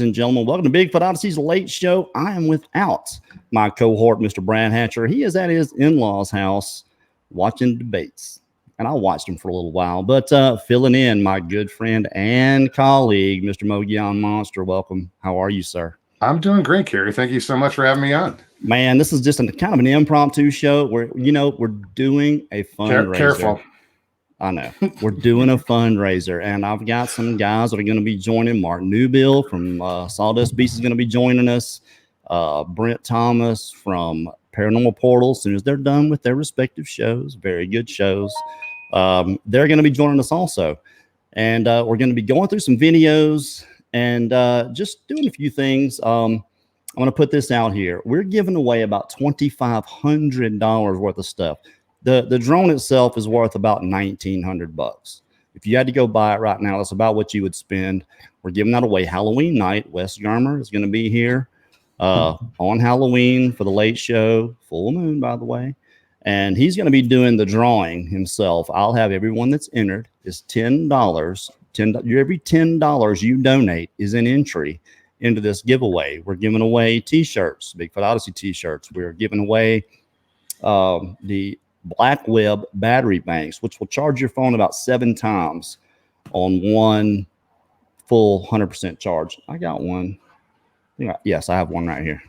and gentlemen, welcome to Bigfoot Odyssey's Late Show. I am without my cohort, Mr. Brad Hatcher. He is at his in-laws' house watching debates, and I watched him for a little while. But filling in, my good friend and colleague, Mr. Mogion Monster. Welcome. How are you, sir? I'm doing great, Kerry. Thank you so much for having me on. Man, this is just kind of an impromptu show where, we're doing a fundraiser. Careful. I know. We're doing a fundraiser, and I've got some guys that are going to be joining. Mark Newbill from Sawdust Beast is going to be joining us. Brent Thomas from Paranormal Portal, as soon as they're done with their respective shows, very good shows, they're going to be joining us also. And we're going to be going through some videos and just doing a few things. I'm going to put this out here. We're giving away about $2,500 worth of stuff. The drone itself is worth about $1,900. If you had to go buy it right now, that's about what you would spend. We're giving that away Halloween night. Wes Garmer is going to be here on Halloween for the late show, full moon, by the way. And he's going to be doing the drawing himself. I'll have everyone that's entered is $10. Every $10 you donate is an entry into this giveaway. We're giving away T-shirts, Bigfoot Odyssey T-shirts. We're giving away the Black Web battery banks, which will charge your phone about 7 times on one full 100% charge. I got one. Yes, I have one right here.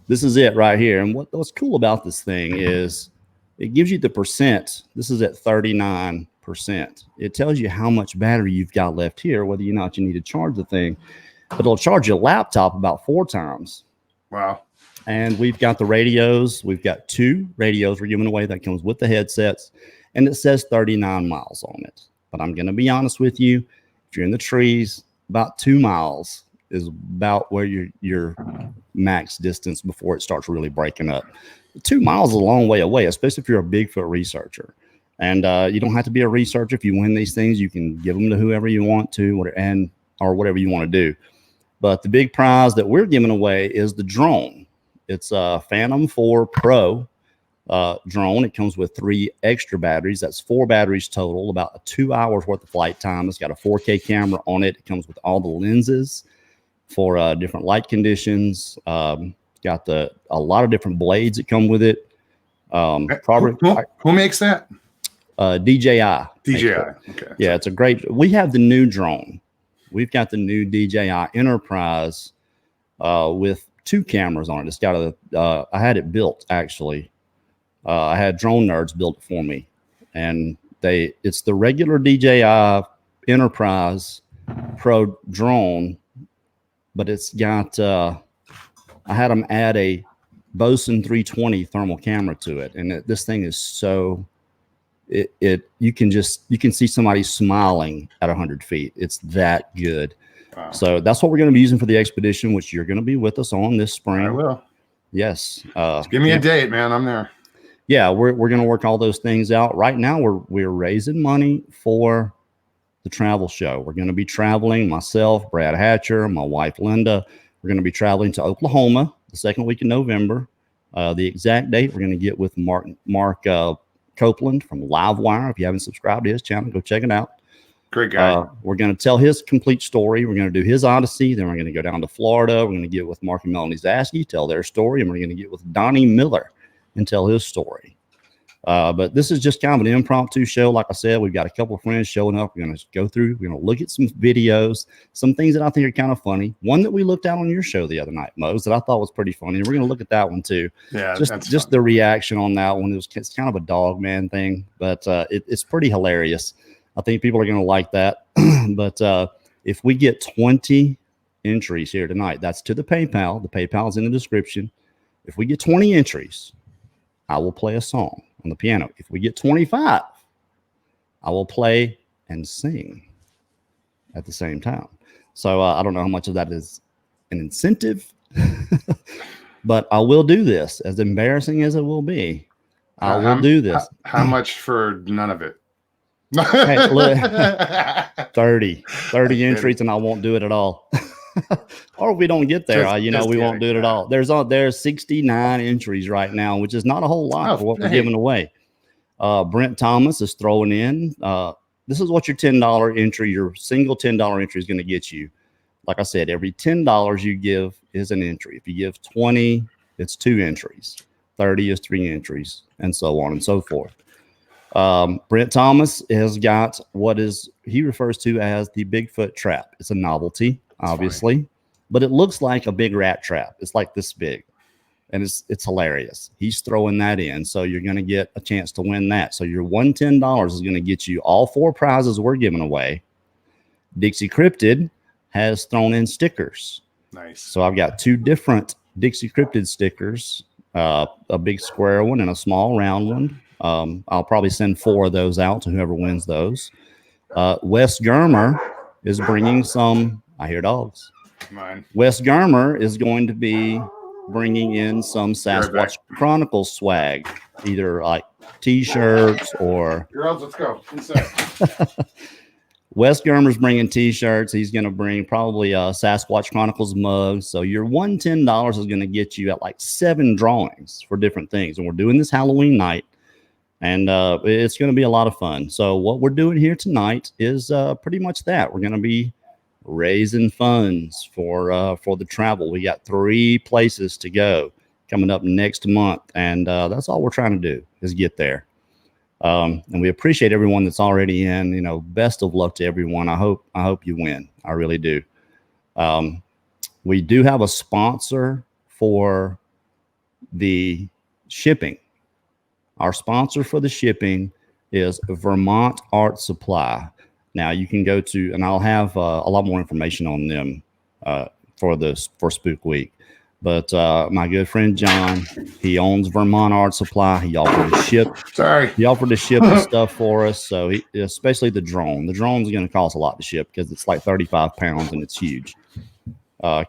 This is it right here. And what's cool about this thing is it gives you the percent. This is at 39%. It tells you how much battery you've got left here, whether or not you need to charge the thing. But it'll charge your laptop about 4 times. Wow. And we've got the radios. We've got 2 radios we're giving away that comes with the headsets. And it says 39 miles on it. But I'm going to be honest with you. If you're in the trees, about 2 miles is about where your max distance before it starts really breaking up. 2 miles is a long way away, especially if you're a Bigfoot researcher. And you don't have to be a researcher. If you win these things, you can give them to whoever you want to or whatever you want to do. But the big prize that we're giving away is the drone. It's a Phantom 4 Pro drone. It comes with 3 extra batteries. That's 4 batteries total, about 2 hours worth of flight time. It's got a 4K camera on it. It comes with all the lenses for different light conditions. Got a lot of different blades that come with it. Who makes that? DJI. DJI. Okay. Yeah, it's a great. We have the new drone. We've got the new DJI Enterprise with 2 cameras on it. It's got I had it built actually. I had Drone Nerds build it for me, and it's the regular DJI Enterprise Pro drone, but it's got I had them add a Bosun 320 thermal camera to it, and this thing is so you can see somebody smiling at 100 feet. It's that good. Wow. So that's what we're going to be using for the expedition, which you're going to be with us on this spring. I will. Yes. Give me a date, man. I'm there. Yeah, we're going to work all those things out. Right now, we're raising money for the travel show. We're going to be traveling, myself, Brad Hatcher, my wife Linda. We're going to be traveling to Oklahoma the second week in November. The exact date we're going to get with Mark Copeland from Livewire. If you haven't subscribed to his channel, go check it out. Great guy. We're going to tell his complete story. We're going to do his Odyssey. Then we're going to go down to Florida. We're going to get with Mark and Melanie Zaski, tell their story. And we're going to get with Donnie Miller and tell his story. But this is just kind of an impromptu show. Like I said, we've got a couple of friends showing up. We're going to go through. We're going to look at some videos, some things that I think are kind of funny. One that we looked at on your show the other night, Mose, that I thought was pretty funny. And we're going to look at that one too. Yeah, just the reaction on that one. It's kind of a dog man thing, but it's pretty hilarious. I think people are going to like that. But if we get 20 entries here tonight, that's to the PayPal. The PayPal is in the description. If we get 20 entries, I will play a song on the piano. If we get 25, I will play and sing at the same time. So I don't know how much of that is an incentive, but I will do this, as embarrassing as it will be. I will do this. How much for none of it? Hey, look, 30 entries, and I won't do it at all. Or if we don't get there, we won't do it at all. There's 69 entries right now, which is not a whole lot for what we're giving away. Brent Thomas is throwing in. This is what your $10 entry, your single $10 entry is going to get you. like I said, every $10 you give is an entry. If you give 20, it's 2 entries. 30 is 3 entries, and so on and so forth. Brent Thomas has got what he refers to as the Bigfoot trap. It's a novelty, obviously, but it looks like a big rat trap. It's like this big, and it's hilarious. He's throwing that in, so you're going to get a chance to win that. So your $110 is going to get you all 4 prizes we're giving away. Dixie Cryptid has thrown in stickers. Nice. So I've got 2 different Dixie Cryptid stickers, a big square one and a small round one. I'll probably send 4 of those out to whoever wins those. Wes Germer is bringing some. I hear dogs. Mine. Wes Germer is going to be bringing in some Sasquatch Chronicles swag, either like T-shirts or. Girls, let's go inside. Wes Germer's bringing T-shirts. He's going to bring probably Sasquatch Chronicles mugs. So your $110 is going to get you at like 7 drawings for different things. And we're doing this Halloween night. And it's going to be a lot of fun. So what we're doing here tonight is pretty much that. We're going to be raising funds for the travel. We got 3 places to go coming up next month. And that's all we're trying to do is get there. And we appreciate everyone that's already in. You know, best of luck to everyone. I hope you win. I really do. We do have a sponsor for the shipping. Our sponsor for the shipping is Vermont Art Supply. Now you can go to, and I'll have a lot more information on them for Spook Week. But my good friend John, he owns Vermont Art Supply. He offered to ship. He offered to ship the stuff for us. So especially the drone. The drone's going to cost a lot to ship because it's like 35 pounds and it's huge,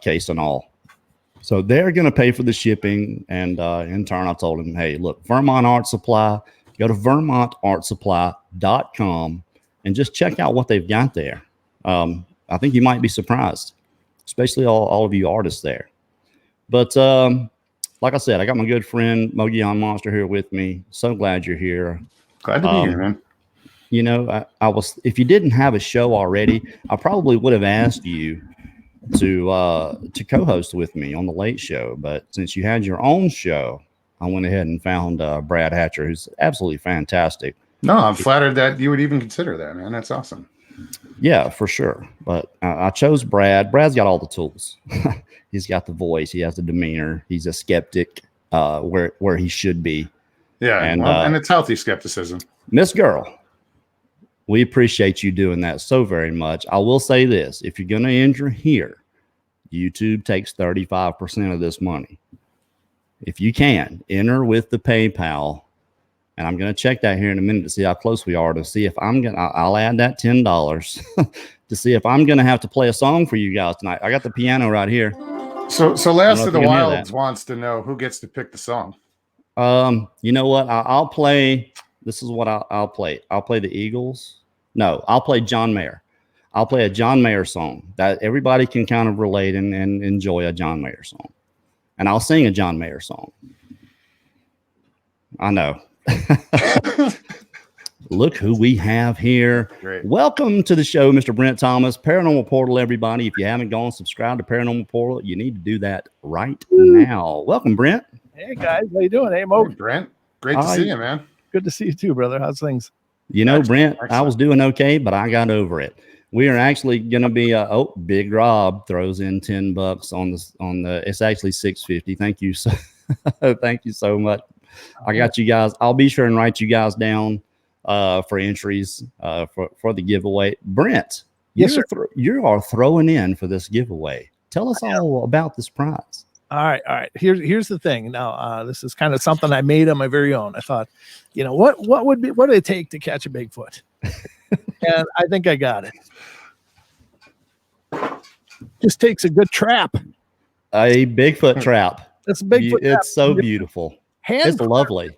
case and all. So they're going to pay for the shipping. And in turn, I told him, hey, look, Vermont Art Supply, go to vermontartsupply.com and just check out what they've got there. I think you might be surprised, especially all of you artists there. But like I said, I got my good friend Mogion Monster here with me. So glad you're here. Glad to be here, man. You know, I was, if you didn't have a show already, I probably would have asked you to co-host with me on the Late Show. But since you had your own show, I went ahead and found Brad Hatcher, who's absolutely fantastic. No, I'm flattered that you would even consider that, man. That's awesome. Yeah, for sure. But I chose Brad. Brad's got all the tools. He's got the voice. He has the demeanor. He's a skeptic where he should be. Yeah, and it's healthy skepticism. Miss Girl, we appreciate you doing that so very much. I will say this. If you're going to enter here, YouTube takes 35% of this money. If you can, enter with the PayPal. And I'm going to check that here in a minute to see how close we are, to see if I'll add that $10 to see if I'm going to have to play a song for you guys tonight. I got the piano right here. So Last of the Wilds wants to know who gets to pick the song. You know what? I'll play. This is what I'll play. I'll play the Eagles. No, I'll play John Mayer. I'll play a John Mayer song that everybody can kind of relate and enjoy a John Mayer song. And I'll sing a John Mayer song. I know. Look who we have here. Great. Welcome to the show, Mr. Brent Thomas, Paranormal Portal, everybody. If you haven't gone subscribe to Paranormal Portal, you need to do that right now. Welcome, Brent. Hey, guys. How you doing? Hey, Mo. Hey, Brent. Great to see you, man. Good to see you too, brother. How's things? You know, Brent, I was doing okay, but I got over it. We are actually going to be, Big Rob throws in $10 on the, it's actually $6.50. Thank you. Thank you so much. I got you guys. I'll be sure and write you guys down for entries for the giveaway. Brent, yes, sir. You are throwing in for this giveaway. Tell us all about this prize. All right. Here's the thing. Now, this is kind of something I made on my very own. I thought, you know, what would it take to catch a Bigfoot? And I think I got it. Just takes a good trap. A Bigfoot trap. That's a Bigfoot trap. It's so beautiful. It's lovely.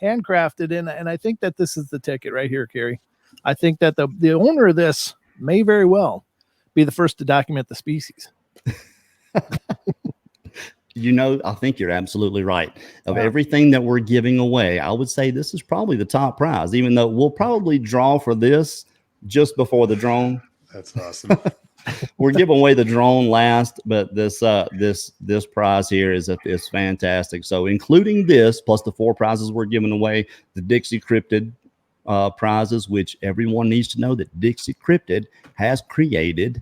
Handcrafted, and I think that this is the ticket right here, Kerry. I think that the owner of this may very well be the first to document the species. You know, I think you're absolutely right. Of everything that we're giving away, I would say this is probably the top prize, even though we'll probably draw for this just before the drone. That's awesome. We're giving away the drone last, but this prize here is fantastic. So including this plus the 4 prizes we're giving away, the Dixie Cryptid prizes, which everyone needs to know that Dixie Cryptid has created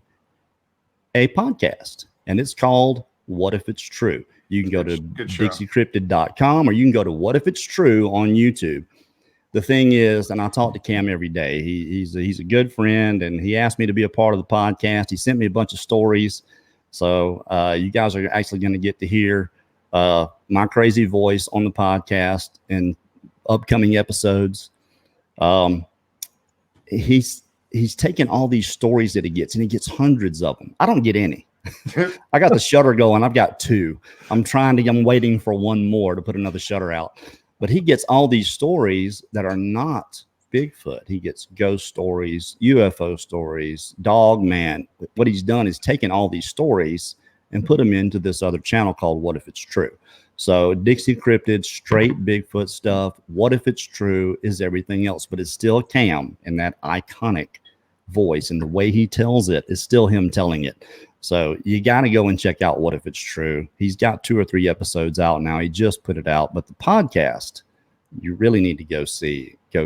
a podcast, and it's called What If It's True. You can go to dixiecryptid.com, or you can go to What If It's True on YouTube. The thing is, and I talk to Cam every day. He's a good friend, and he asked me to be a part of the podcast. He sent me a bunch of stories. So you guys are actually going to get to hear my crazy voice on the podcast in upcoming episodes. He's taken all these stories that he gets, and he gets hundreds of them. I don't get any. I got the shutter going. I've got 2. I'm waiting for one more to put another shutter out. But he gets all these stories that are not Bigfoot. He gets ghost stories, UFO stories, dog man. What he's done is taken all these stories and put them into this other channel called What If It's True. So Dixie Cryptid, straight Bigfoot stuff. What If It's True is everything else, but it's still Cam and that iconic voice, and the way he tells it is still him telling it. So you got to go and check out What If It's True. He's got 2 or 3 episodes out now. He just put it out, but the podcast you really need to go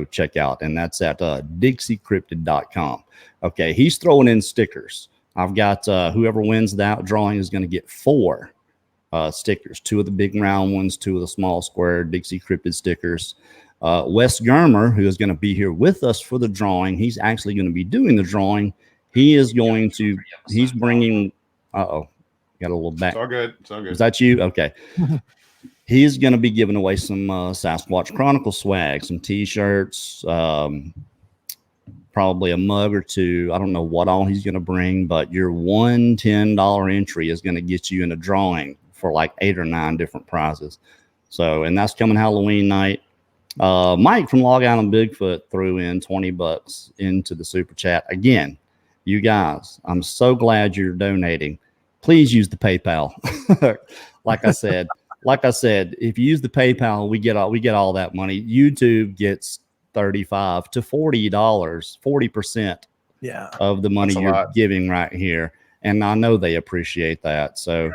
check out, and that's at dixiecryptid.com. Okay, he's throwing in stickers. I've got whoever wins that drawing is going to get 4 stickers, 2 of the big round ones, 2 of the small square Dixie Cryptid stickers. Wes Germer, who is going to be here with us for the drawing, he's actually going to be doing the drawing. He's bringing, got a little back. It's all good. It's all good. Is that you? Okay. He's going to be giving away some Sasquatch Chronicle swag, some t-shirts, probably a mug or 2. I don't know what all he's going to bring, but your one $10 entry is going to get you in a drawing for like 8 or 9 different prizes. So, and that's coming Halloween night. Mike from Log Island Bigfoot threw in $20 into the super chat. Again, you guys, I'm so glad you're donating. Please use the PayPal. Like I said, if you use the PayPal, we get all that money. YouTube gets $35 to $40, 40% of the money you're giving right here. And I know they appreciate that. So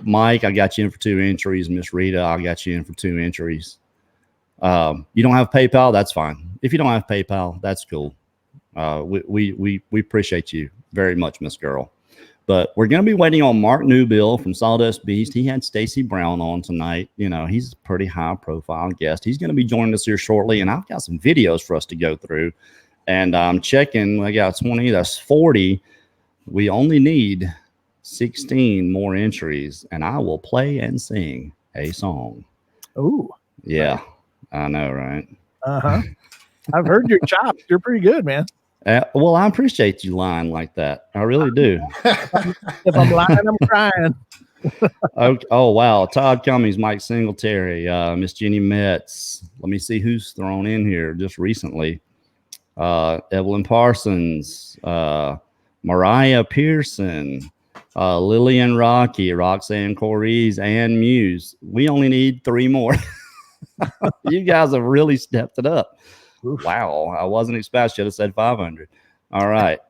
Mike, I got you in for 2 entries. Miss Rita, I got you in for 2 entries. You don't have PayPal, that's fine. If you don't have PayPal, that's cool. We appreciate you very much, Miss Girl. But we're going to be waiting on Mark Newbill from Sawdust Beast. He had Stacy Brown on tonight. You know, he's a pretty high profile guest. He's going to be joining us here shortly, and I've got some videos for us to go through. And I'm checking. I got 20. That's 40. We only need 16 more entries, and I will play and sing a song. Ooh. Yeah, I know, right? Uh-huh. I've heard your chops. You're pretty good, man. Well, I appreciate you lying like that. I really do. If I'm lying, I'm crying. Oh, wow. Todd Cummings, Mike Singletary, Miss Jenny Metz. Let me see who's thrown in here just recently. Evelyn Parsons, Mariah Pearson, Lillian Rocky, Roxanne Correes, and Muse. We only need 3 more. You guys have really stepped it up. Oof. Wow, I wasn't expecting. Should have said 500. All right.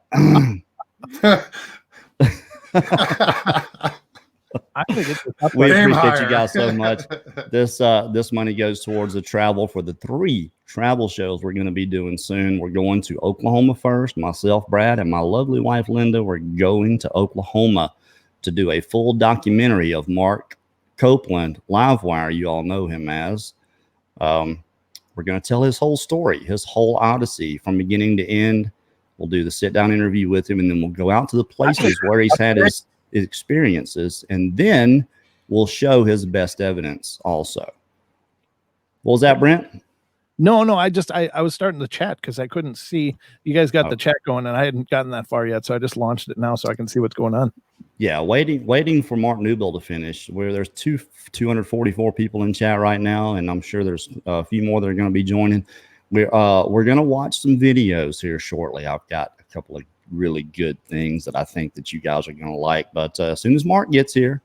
We appreciate you guys so much. This money goes towards the travel for the 3 travel shows we're going to be doing soon. We're going to Oklahoma first. Myself, Brad, and my lovely wife Linda. We're going to Oklahoma to do a full documentary of Mark Copeland, Livewire. You all know him as. We're going to tell his whole story, his whole odyssey from beginning to end. We'll do the sit-down interview with him, and then we'll go out to the places where he's had his experiences, and then we'll show his best evidence also. What was that, Brent? No, I was starting the chat because I couldn't see. You guys got the chat going, and I hadn't gotten that far yet, so I just launched it now so I can see what's going on. Yeah, waiting for Mark Newbill to finish. Where there's 244 people in chat right now, and I'm sure there's a few more that are going to be joining. We're going to watch some videos here shortly. I've got a couple of really good things that I think that you guys are going to like. But as soon as Mark gets here,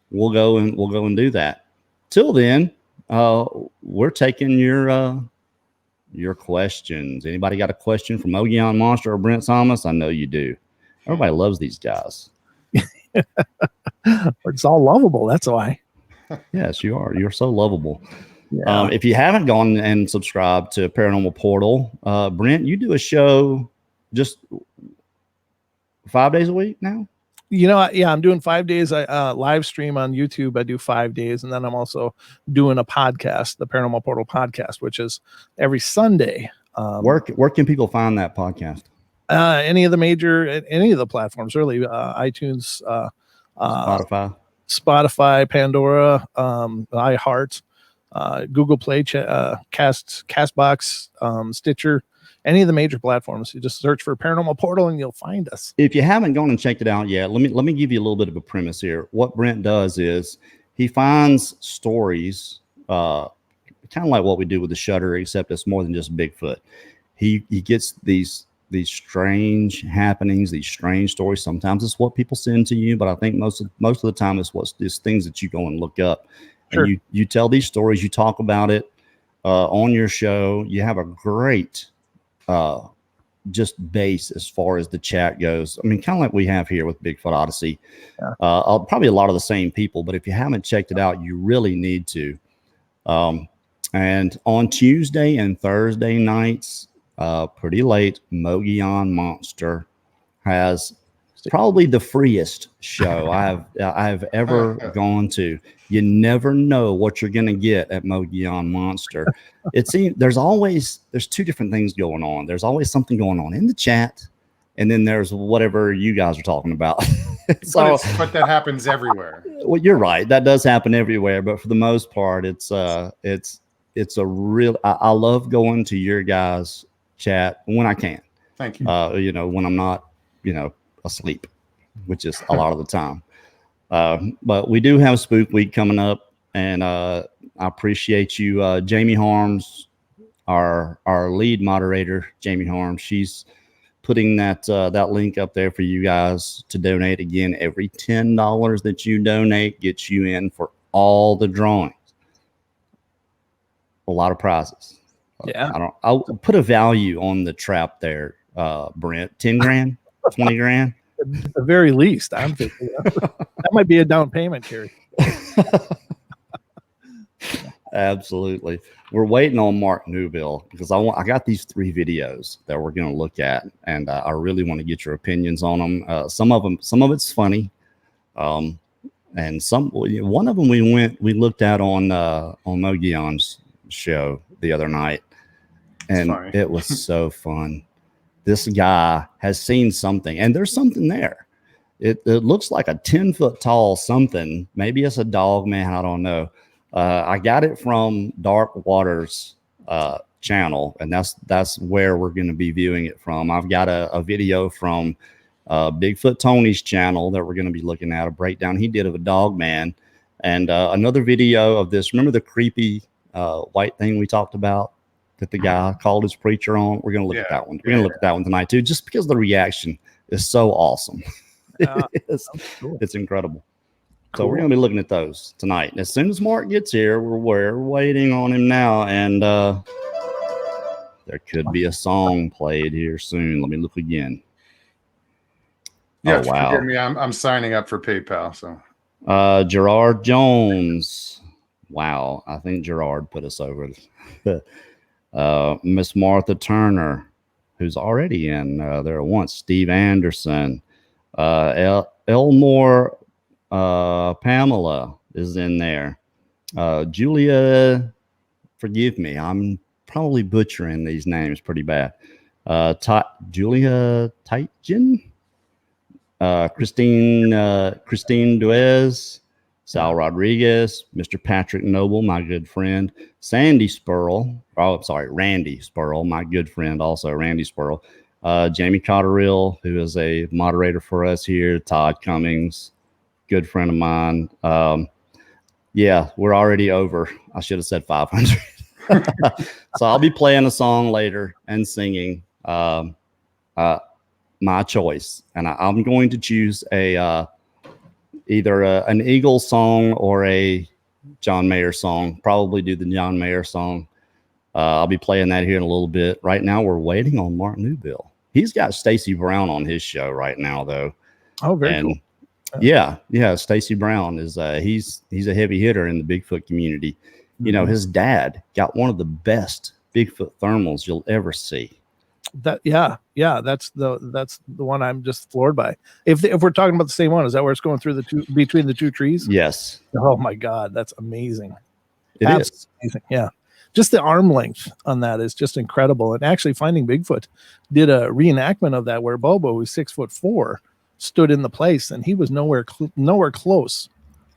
we'll go and do that. Till then, we're taking your questions. Anybody got a question from Ogion Monster or Brent Thomas? I know you do. Everybody loves these guys. It's all lovable. That's why. Yes, you are. You're so lovable. Yeah. If you haven't gone and subscribed to Paranormal Portal, Brent, you do a show just 5 days a week now? Yeah, I'm doing 5 days. I live stream on YouTube. I do 5 days, and then I'm also doing a podcast, the Paranormal Portal podcast, which is every Sunday. Where can people find that podcast? Any of the platforms, really. iTunes, Spotify, Pandora, iHeart, Google Play, Castbox, Stitcher. Any of the major platforms. You just search for Paranormal Portal and you'll find us. If you haven't gone and checked it out yet, let me give you a little bit of a premise here. What Brent does is he finds stories, kind of like what we do with the Shutter, except it's more than just Bigfoot. He gets these strange happenings, these strange stories. Sometimes it's what people send to you, but I think most of the time it's things that you go and look up. Sure. And you tell these stories, you talk about it on your show. You have a great just base as far as the chat goes. I mean, kind of like we have here with Bigfoot Odyssey. Yeah. Probably a lot of the same people, but if you haven't checked it out, you really need to. And on Tuesday and Thursday nights, pretty late, Mogollon Monster has probably the freest show I've ever gone to. You never know what you're going to get at Mogollon Monster. It seems there's two different things going on. There's always something going on in the chat, and then there's whatever you guys are talking about. But that happens everywhere. Well, you're right. That does happen everywhere, but for the most part, it's a real. I love going to your guys' chat when I can. Thank you. When I'm not, asleep, which is a lot of the time. But we do have Spook Week coming up, and I appreciate you, Jamie Harms, our lead moderator, Jamie Harms. She's putting that link up there for you guys to donate. Again, every $10 that you donate gets you in for all the drawings. A lot of prizes. Yeah. I'll put a value on the trap there, Brent. 10 grand, 20 grand. At the very least, I'm thinking that might be a down payment, Kerry. Absolutely. We're waiting on Mark Newbill because I got these 3 videos that we're going to look at, and I really want to get your opinions on them. Some of it's funny, and one of them we looked at on Mogollon's show the other night, and it was so fun. This guy has seen something, and there's something there. It looks like a 10-foot tall something. Maybe it's a dog, man. I don't know. I got it from Dark Waters channel, and that's where we're going to be viewing it from. I've got a video from Bigfoot Tony's channel that we're going to be looking at, a breakdown he did of a dog man, and another video of this. Remember the creepy white thing we talked about that the guy called his preacher on? We're going to look at that one. We're going to look at that one tonight too, just because the reaction is so awesome. It's incredible. Cool. So we're going to be looking at those tonight. And as soon as Mark gets here, we're waiting on him now. And there could be a song played here soon. Let me look again. Yeah, wow. Forgive me. I'm signing up for PayPal. So Gerard Jones. Wow. I think Gerard put us over. Miss Martha Turner, who's already in there once. Steve Anderson. Elmore Pamela is in there. Julia, forgive me, I'm probably butchering these names pretty bad. Julia Tijan, Christine Duez, Sal Rodriguez, Mr. Patrick Noble, my good friend, Randy Spurl, my good friend, also Randy Spurl, Jamie Cotterill, who is a moderator for us here, Todd Cummings, good friend of mine. Yeah, we're already over. I should have said 500. So I'll be playing a song later and singing my choice, and I'm going to choose either an Eagles song or a John Mayer song. Probably do the John Mayer song. I'll be playing that here in a little bit. Right now, we're waiting on Mark Newbill. He's got Stacy Brown on his show right now, though. Oh, very cool. Yeah. Stacy Brown is he's a heavy hitter in the Bigfoot community. You know, his dad got one of the best Bigfoot thermals you'll ever see. That's the one I'm just floored by. If we're talking about the same one, is that where it's going through between the two trees? Yes. Oh my God, that's amazing. It is amazing. Yeah. Just the arm length on that is just incredible. And actually Finding Bigfoot did a reenactment of that where Bobo, who's 6'4", stood in the place and he was nowhere close.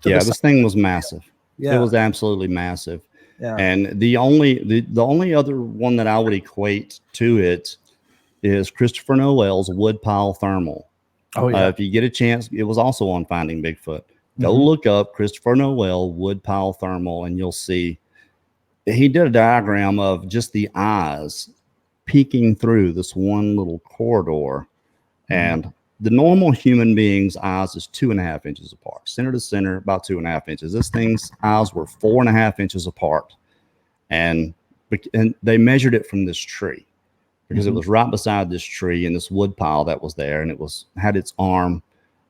This thing was massive. Yeah. It was absolutely massive. Yeah. And the only other one that I would equate to it is Christopher Noel's Woodpile Thermal. Oh yeah. If you get a chance, it was also on Finding Bigfoot. Go look up Christopher Noel Woodpile Thermal and you'll see he did a diagram of just the eyes peeking through this one little corridor. And the normal human being's eyes is 2.5 inches apart, center to center, about 2.5 inches. This thing's eyes were 4.5 inches apart. And they measured it from this tree because it was right beside this tree and this wood pile that was there. And it had its arm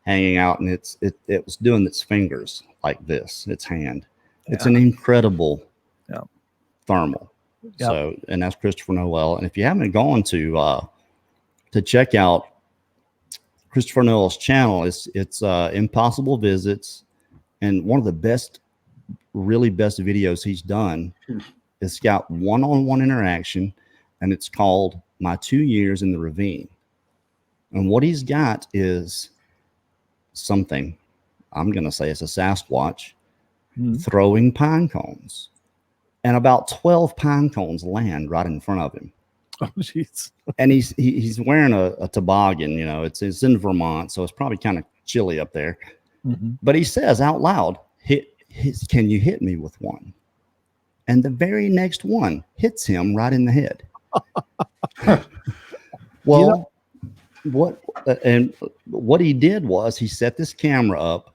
hanging out and it was doing its fingers like this, its hand. Yeah. It's an incredible thermal. Yeah. So, and that's Christopher Noel. And if you haven't gone to check out Christopher Noel's channel, it's Impossible Visits, and one of the really best videos he's done. It's got one-on-one interaction, and it's called My 2 Years in the Ravine. And what he's got is something, I'm going to say it's a Sasquatch, throwing pine cones. And about 12 pine cones land right in front of him. Oh, jeez. And he's wearing a toboggan, you know, it's in Vermont, so it's probably kind of chilly up there. But he says out loud, can you hit me with one? And the very next one hits him right in the head. Well, what he did was he set this camera up,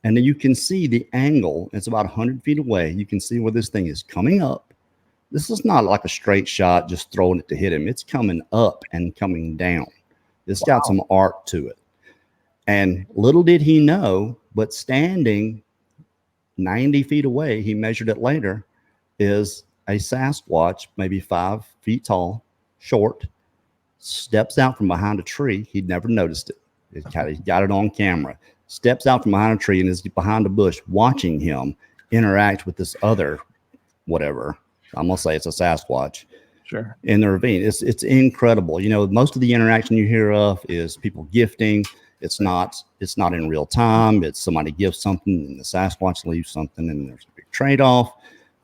and then you can see the angle. It's about 100 feet away. You can see where this thing is coming up. This is not like a straight shot, just throwing it to hit him. It's coming up and coming down. It's got some art to it. And little did he know, but standing 90 feet away, he measured it later, is a Sasquatch, maybe 5 feet tall, short, steps out from behind a tree. He'd never noticed it. He got it on camera. Steps out from behind a tree and is behind a bush watching him interact with this other whatever. I'm going to say it's a Sasquatch. Sure. In the ravine. It's incredible. You know, most of the interaction you hear of is people gifting. It's not in real time. It's somebody gives something and the Sasquatch leaves something and there's a big trade-off.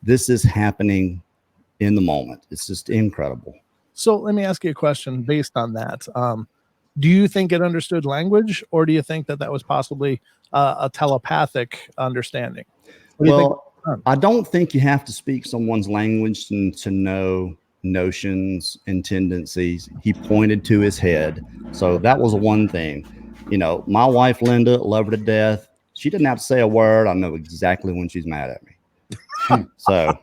This is happening in the moment. It's just incredible. So let me ask you a question based on that. Do you think it understood language, or do you think that was possibly a telepathic understanding? Well, I don't think you have to speak someone's language to know notions and tendencies. He pointed to his head. So that was one thing. You know, my wife, Linda, love her to death. She didn't have to say a word. I know exactly when she's mad at me. So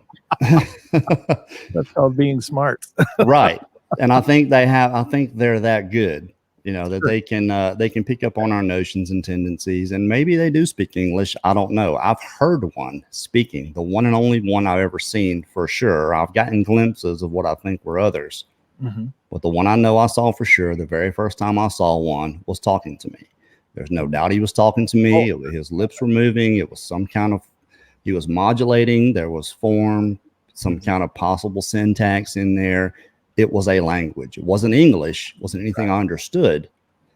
that's called being smart. Right. And I think they're that good, you know, that they can pick up on our notions and tendencies, and maybe they do speak English. I don't know. I've heard one speaking, the one and only one I've ever seen for sure. I've gotten glimpses of what I think were others, but the one I know I saw for sure, the very first time I saw one, was talking to me. There's no doubt he was talking to me. His lips were moving. It was some kind of, he was modulating. There was form, some kind of possible syntax in there. It was a language. It wasn't English. It wasn't anything I understood,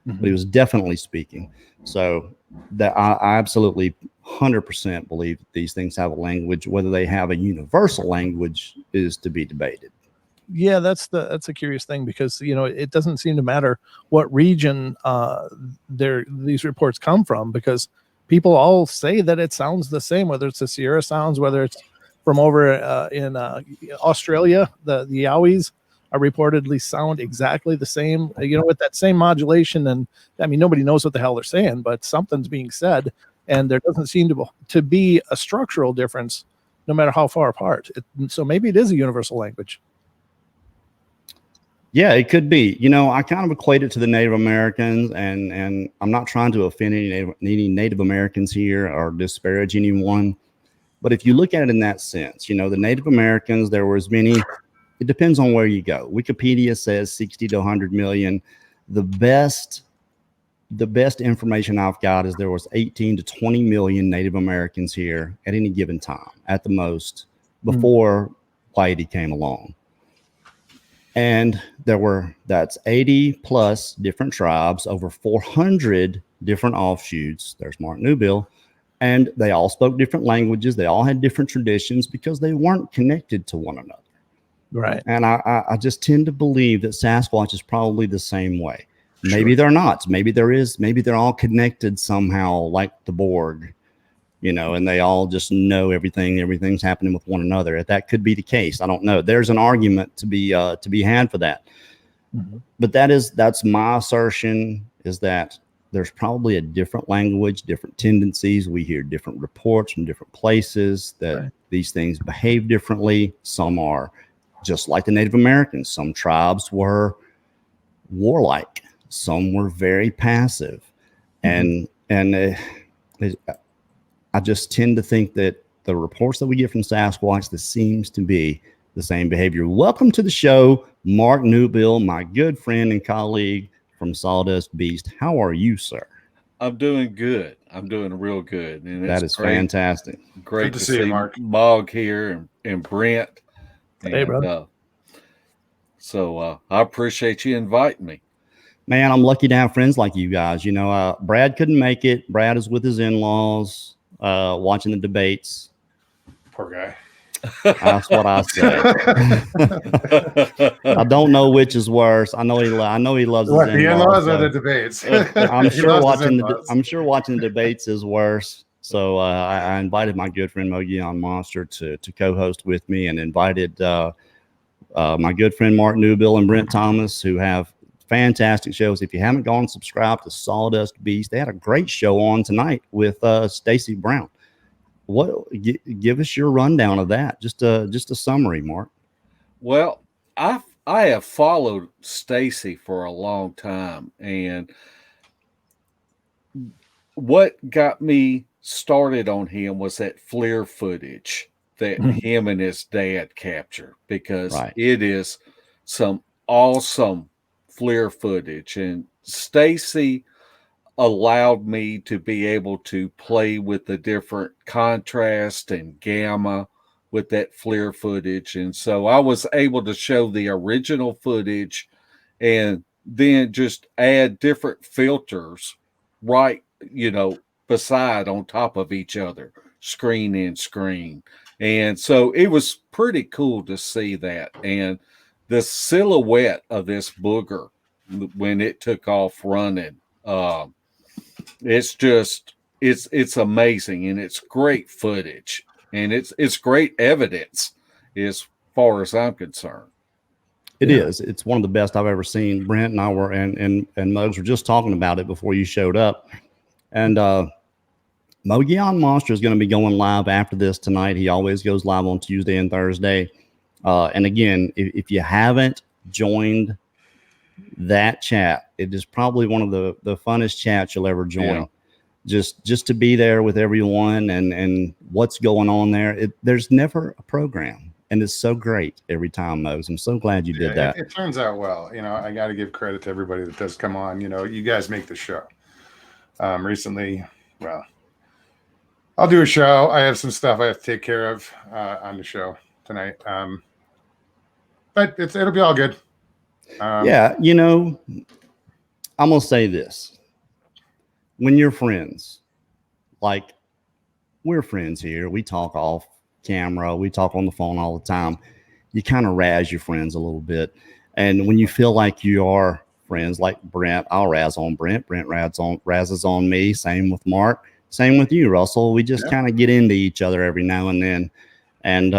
but he was definitely speaking. So that I absolutely 100% believe that these things have a language. Whether they have a universal language is to be debated. Yeah, that's a curious thing, because, you know, it doesn't seem to matter what region these reports come from, because people all say that it sounds the same, whether it's the Sierra sounds, whether it's from over in Australia, the Yowies are reportedly sound exactly the same, you know, with that same modulation. And I mean, nobody knows what the hell they're saying, but something's being said, and there doesn't seem to be a structural difference no matter how far apart. So maybe it is a universal language. Yeah, it could be. I kind of equate it to the Native Americans, and I'm not trying to offend any Native Americans here or disparage anyone. But if you look at it in that sense, the Native Americans, there were as many. It depends on where you go. Wikipedia says 60 to 100 million. The best information I've got is there was 18 to 20 million Native Americans here at any given time, at the most, before Whitey came along. And that's 80 plus different tribes, over 400 different offshoots. There's Mark Newbill. And they all spoke different languages. They all had different traditions because they weren't connected to one another. Right. And I just tend to believe that Sasquatch is probably the same way. Maybe they're not. Maybe there is. Maybe they're all connected somehow, like the Borg, and they all just know everything. Everything's happening with one another. That could be the case. I don't know. There's an argument to be had for that. Mm-hmm. But that's my assertion, is that there's probably a different language, different tendencies. We hear different reports from different places that these things behave differently. Some are just like the Native Americans. Some tribes were warlike. Some were very passive. And I just tend to think that the reports that we get from Sasquatch, this seems to be the same behavior. Welcome to the show, Mark Newbill, my good friend and colleague from Sawdust Beast. How are you, sir? I'm doing good. I'm doing real good. And that is fantastic. Great to see you, Mark. Mog here and Brent. Hey, brother. So I appreciate you inviting me. Man, I'm lucky to have friends like you guys. Brad couldn't make it. Brad is with his in-laws, watching the debates. Poor guy. That's what I say. I don't know which is worse. I know he loves his in-laws or the debates. I'm sure watching the debates is worse. So I invited my good friend Mogion Monster to co-host with me, and invited my good friend Mark Newbill and Brent Thomas, who have fantastic shows. If you haven't gone and subscribed to Sawdust Beast, they had a great show on tonight with Stacy Brown. Give us your rundown of that. Just a summary, Mark. Well, I have followed Stacy for a long time, and what got me started on him was that FLIR footage that him and his dad captured, because it is some awesome FLIR footage, and Stacy allowed me to be able to play with the different contrast and gamma with that FLIR footage. And so I was able to show the original footage and then just add different filters beside, on top of each other, screen in screen. And so it was pretty cool to see that. And the silhouette of this booger when it took off running, it's amazing, and it's great footage, and it's great evidence as far as I'm concerned. It is. It's one of the best I've ever seen. Brent and I were and Muggs were just talking about it before you showed up. And Mogion Monster is going to be going live after this tonight. He always goes live on Tuesday and Thursday. And again, if you haven't joined that chat, it is probably one of the funnest chats you'll ever join. Just to be there with everyone and what's going on there. There's never a program, and it's so great every time, Mose. I'm so glad you did that. It turns out well. I got to give credit to everybody that does come on. You guys make the show. Recently, well, I'll do a show. I have some stuff I have to take care of on the show tonight. But it'll be all good. I'm gonna say this: when you're friends, like we're friends here, we talk off camera, we talk on the phone all the time. You kind of razz your friends a little bit, and when you feel like you are friends, like Brent, I'll razz on Brent. Brent razzes on me. Same with Mark. Same with you, Russell. We just kind of get into each other every now and then, and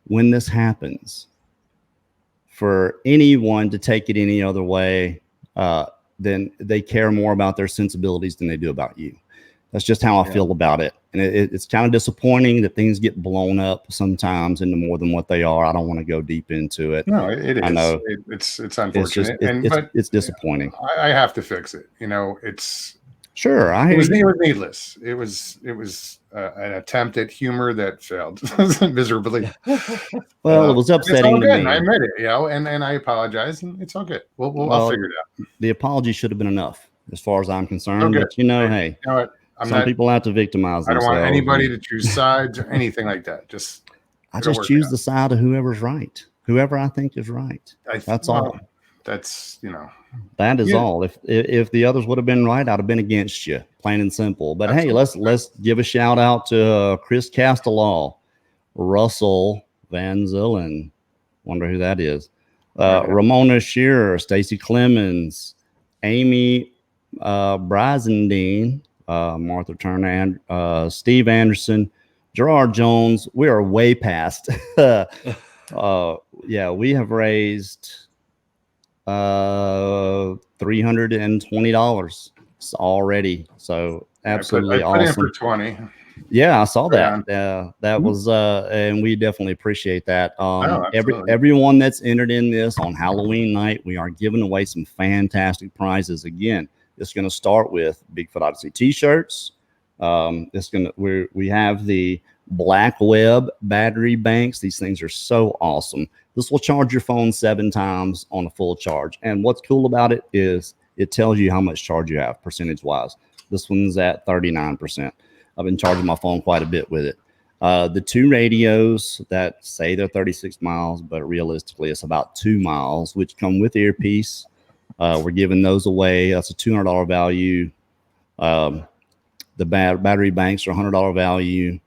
when this happens, for anyone to take it any other way, then they care more about their sensibilities than they do about you. That's just how I feel about it. And it's kind of disappointing that things get blown up sometimes into more than what they are. I don't want to go deep into it. No, it is. I know it's unfortunate, it's disappointing. I have to fix it. It's sure. It was needless. It was an attempt at humor that failed miserably. Well, it was upsetting to me. I admit it, and I apologize, and it's all good. I'll figure it out. The apology should have been enough, as far as I'm concerned. Okay. But hey, you know what? Some people have to victimize themselves. I don't want anybody to choose sides or anything like that. I just choose the side of whoever's right, whoever I think is right. That's all. That's that is all. If the others would have been right, I'd have been against you, plain and simple. But hey, let's give a shout out to Chris Castellaw, Russell Van Zillen, wonder who that is, Ramona Shearer, Stacy Clemens, Amy Brizendine, Martha Turner, and Steve Anderson, Gerard Jones. We are way past. We have raised $320 already. So absolutely I put awesome. In for 20. Yeah, I saw that. That was and we definitely appreciate that. Everyone that's entered in this on Halloween night, we are giving away some fantastic prizes. Again, it's going to start with Bigfoot Odyssey t-shirts. We have the Black Web battery banks. These things are so awesome. This will charge your phone 7 times on a full charge. And what's cool about it is it tells you how much charge you have percentage wise. This one's at 39%. I've been charging my phone quite a bit with it. The 2 radios that say they're 36 miles, but realistically it's about 2 miles, which come with earpiece. We're giving those away. That's a $200 value. The battery banks are $100 value.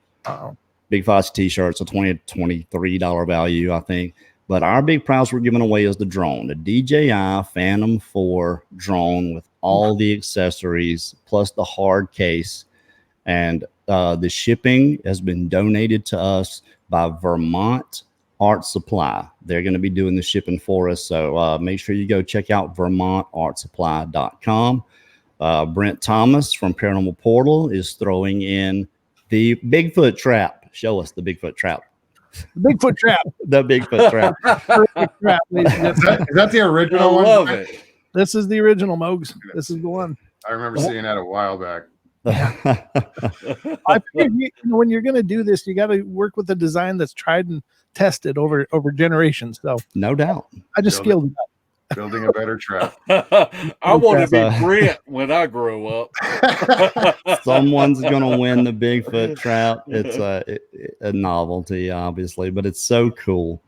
Big Fox t-shirts a $23 value, I think. But our big prize we're giving away is the drone, the DJI Phantom 4 drone with all the accessories plus the hard case. And the shipping has been donated to us by Vermont Art Supply. They're going to be doing the shipping for us. So make sure you go check out vermontartsupply.com. Brent Thomas from Paranormal Portal is throwing in the Bigfoot trap. Show us the Bigfoot trap. The Bigfoot trap. The Bigfoot trap. Perfect trap. Is that the original one? I love it. This is the original, Mogs. This is the one. I remember seeing that a while back. I figured when you're going to do this, you got to work with a design that's tried and tested over generations. So no doubt. I just scaled it up. Building a better trap. I want to be Brent when I grow up. Someone's gonna win the Bigfoot trap. It's a novelty, obviously, but it's so cool.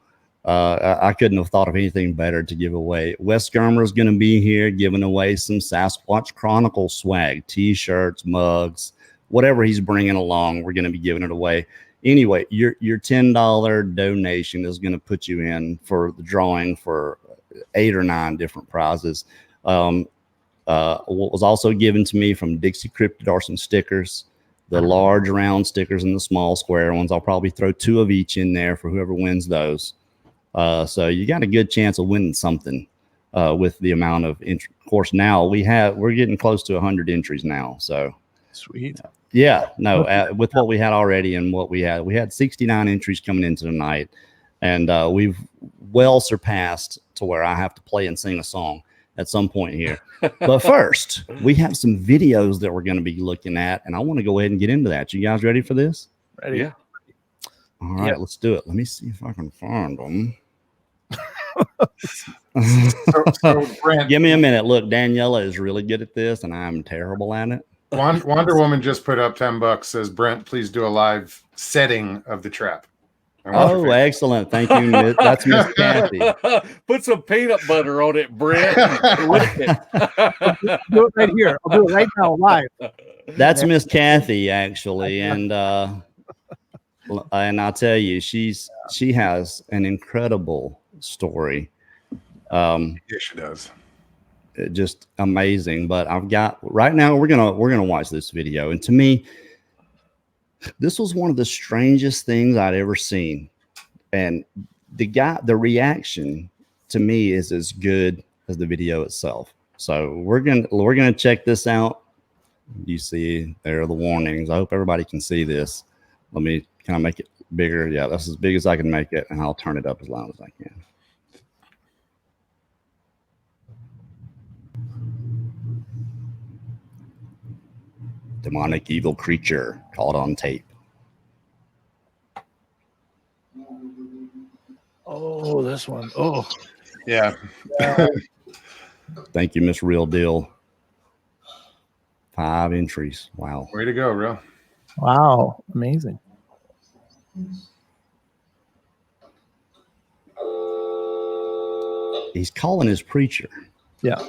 I couldn't have thought of anything better to give away. Wes Germer is going to be here giving away some Sasquatch Chronicle swag, t-shirts, mugs, whatever he's bringing along. We're going to be giving it away. Anyway, your $10 donation is going to put you in for the drawing for 8 or 9 different prizes. What was also given to me from Dixie Cryptid are some stickers, the large round stickers and the small square ones. I'll probably throw 2 of each in there for whoever wins those. So you got a good chance of winning something with the amount of entry. Of course, now we're getting close to 100 entries now. So sweet. With what we had already and what we had 69 entries coming into tonight, and we've well surpassed to where I have to play and sing a song at some point here. But first, we have some videos that we're going to be looking at, and I want to go ahead and get into that. You guys ready for this? Ready? Yeah. All right, Let's do it. Let me see if I can find them. So Brent, give me a minute. Look, Daniela is really good at this, and I'm terrible at it. Wonder Woman just put up $10. Says, Brent, please do a live setting of the trap. Oh, excellent. Thank you. That's Miss Kathy. Put some peanut butter on it, Brent. Lick it. Do it right here. I'll do it right now live. That's Miss Kathy, actually. And I'll tell you, she has an incredible story. Yeah, she does. Just amazing. But I've got right now we're gonna watch this video, and to me, this was one of the strangest things I'd ever seen. And the reaction to me is as good as the video itself. So we're gonna check this out. You see, there are the warnings. I hope everybody can see this. Let me kind of make it bigger. Yeah, that's as big as I can make it, and I'll turn it up as loud as I can. Demonic evil creature caught on tape. Oh, this one. Oh, Yeah. Thank you, Miss Real Deal. 5 entries. Wow. Way to go, Real. wow. Amazing. He's calling his preacher. Yeah.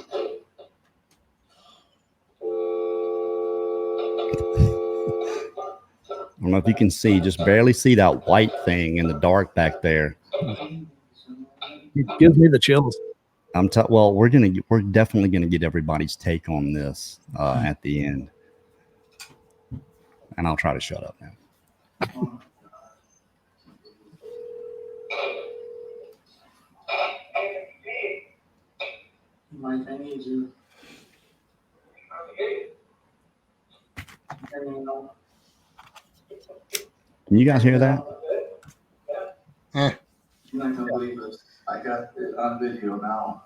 I don't know if you can see, just barely see that white thing in the dark back there. It gives me the chills. Well, we're definitely gonna get everybody's take on this at the end, and I'll try to shut up now. Mike, I need you. Can you guys hear that? You're not gonna believe this. I got it on video now.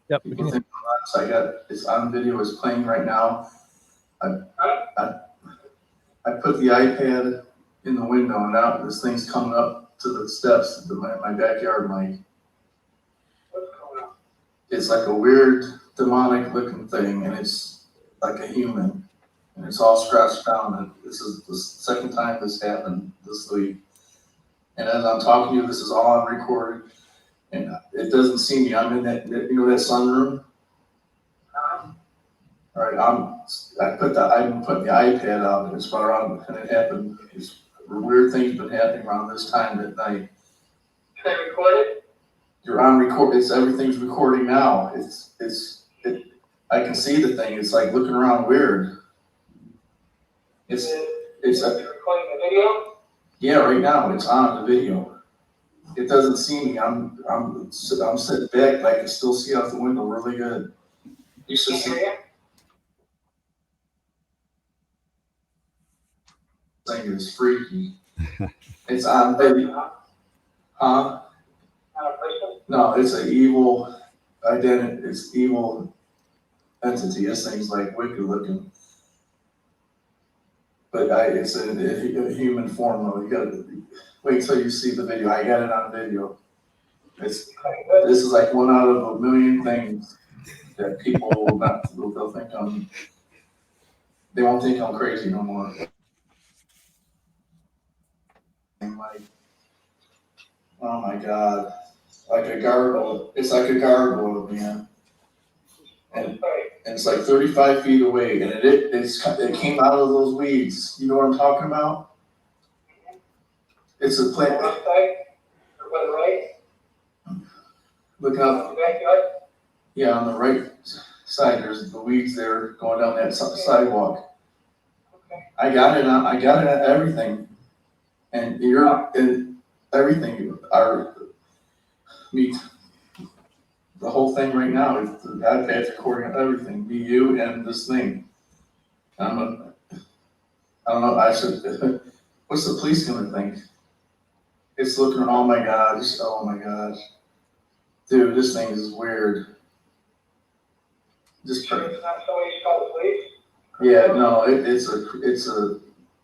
Yep. People think I'm nuts. It's on video. It's playing right now. I put the iPad in the window, and now this thing's coming up to the steps to my backyard, Mike. What's going on? It's like a weird demonic looking thing, and it's like a human, and it's all scratched down. And this is the second time this happened this week. And as I'm talking to you, this is all on recorded, and it doesn't see me. I'm in that that sunroom. All right, I'm putting the iPad out, and it's around, and it happened. Weird things been happening around this time at night. Can I record it? You're on record. Everything's recording now. I can see the thing. It's like looking around weird. It's recording the video? Yeah, right now it's on the video. It doesn't see me. I'm sitting back, but I can still see out the window really good. You should see. Thing is freaky. It's on video. Huh? No, it's an evil identity. It's evil entity. This thing's like wicked looking. But it's a human form though. You gotta wait till you see the video. I got it on video. This is like one out of a million things that people they'll think they won't think I'm crazy no more. Like, oh my God, like a gargoyle. It's like a gargoyle, man. And it's like 35 feet away, and it came out of those weeds. You know what I'm talking about? It's a plant. Looking out. Yeah, on the right side, there's the weeds there going down that sidewalk. I got it on everything, and everything. The whole thing right now is the iPad's recording everything. Me, you, and this thing. I don't know. What's the police gonna think? It's looking. Oh my God! Oh my gosh, dude, this thing is weird. Just. Sure it's not somebody you call the police? Yeah, no, it's a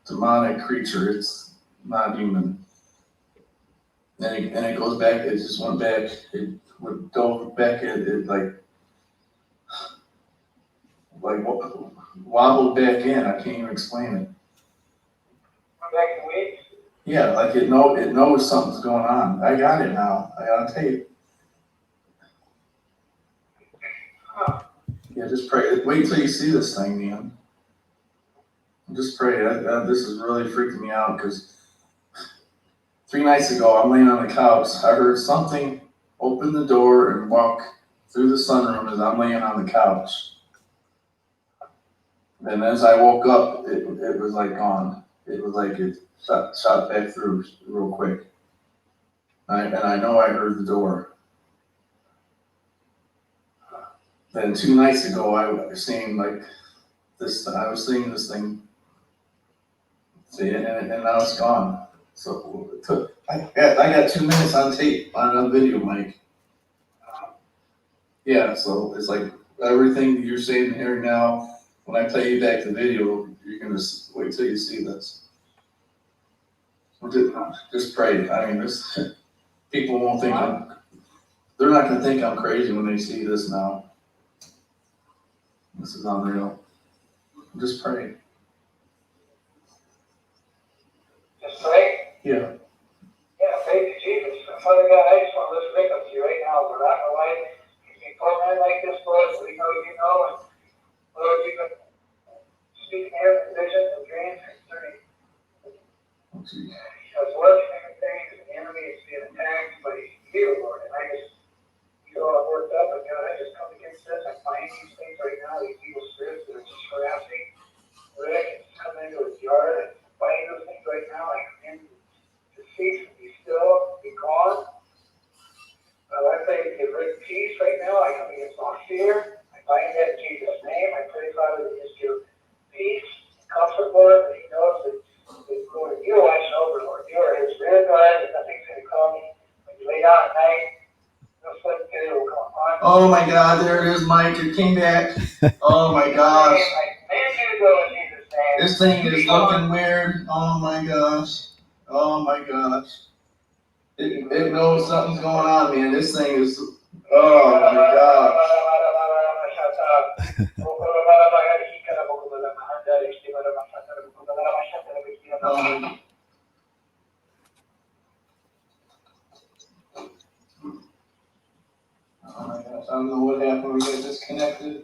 demonic creature. It's not human. And it goes back. It just went back. It would go back. It like wobbled back in. I can't even explain it. Back in weeks? Yeah, like it knows something's going on. I got it now. I got tape. Huh. Yeah, just pray. Wait till you see this thing, man. Just pray. This is really freaking me out because 3 nights ago, I'm laying on the couch. I heard something open the door and walk through the sunroom as I'm laying on the couch. And as I woke up, it was like gone. It was like it shot back through real quick. And I know I heard the door. Then 2 nights ago, I was seeing like I was seeing this thing. See, and now it's gone. So I got 2 minutes on tape on a video, Mike. Yeah, so it's like everything you're saying here now. When I play you back the video, you're gonna wait till you see this. Just pray. I mean, people won't think they're not gonna think I'm crazy when they see this now. This is unreal. Just pray. Just pray? Yeah. Yeah, faith in Jesus. Father God, I just want to lift Rick up to you right now, Lord. I don't know why he's been tormented like this, Lord, but we know you know, and Lord, you can speak to him in visions and dreams concerning because Lord, different things, and the enemy is being attacked, but he's here, Lord, and I just feel all worked up, and God, I just come against this. I find these things right now, these evil spirits that are just harassing Rick, and coming into his yard, and fighting those things right now. I come in to cease and be still, be gone. I pray to give Rick peace right now. I come against all fear. I bind that in Jesus' name. I pray, Father, that you just give peace, comfort, Lord, that he knows that Lord, you're watching over, Lord. You are his rear guard, and nothing's going to come when you lay down at night. No sudden fear will come upon you. Oh my God, there it is, Mike. It came back. Oh my gosh. This thing is looking weird. Oh my gosh. Oh my gosh. It knows something's going on, man. This thing is. Oh my gosh. Oh my gosh, I don't know what happened. We got disconnected.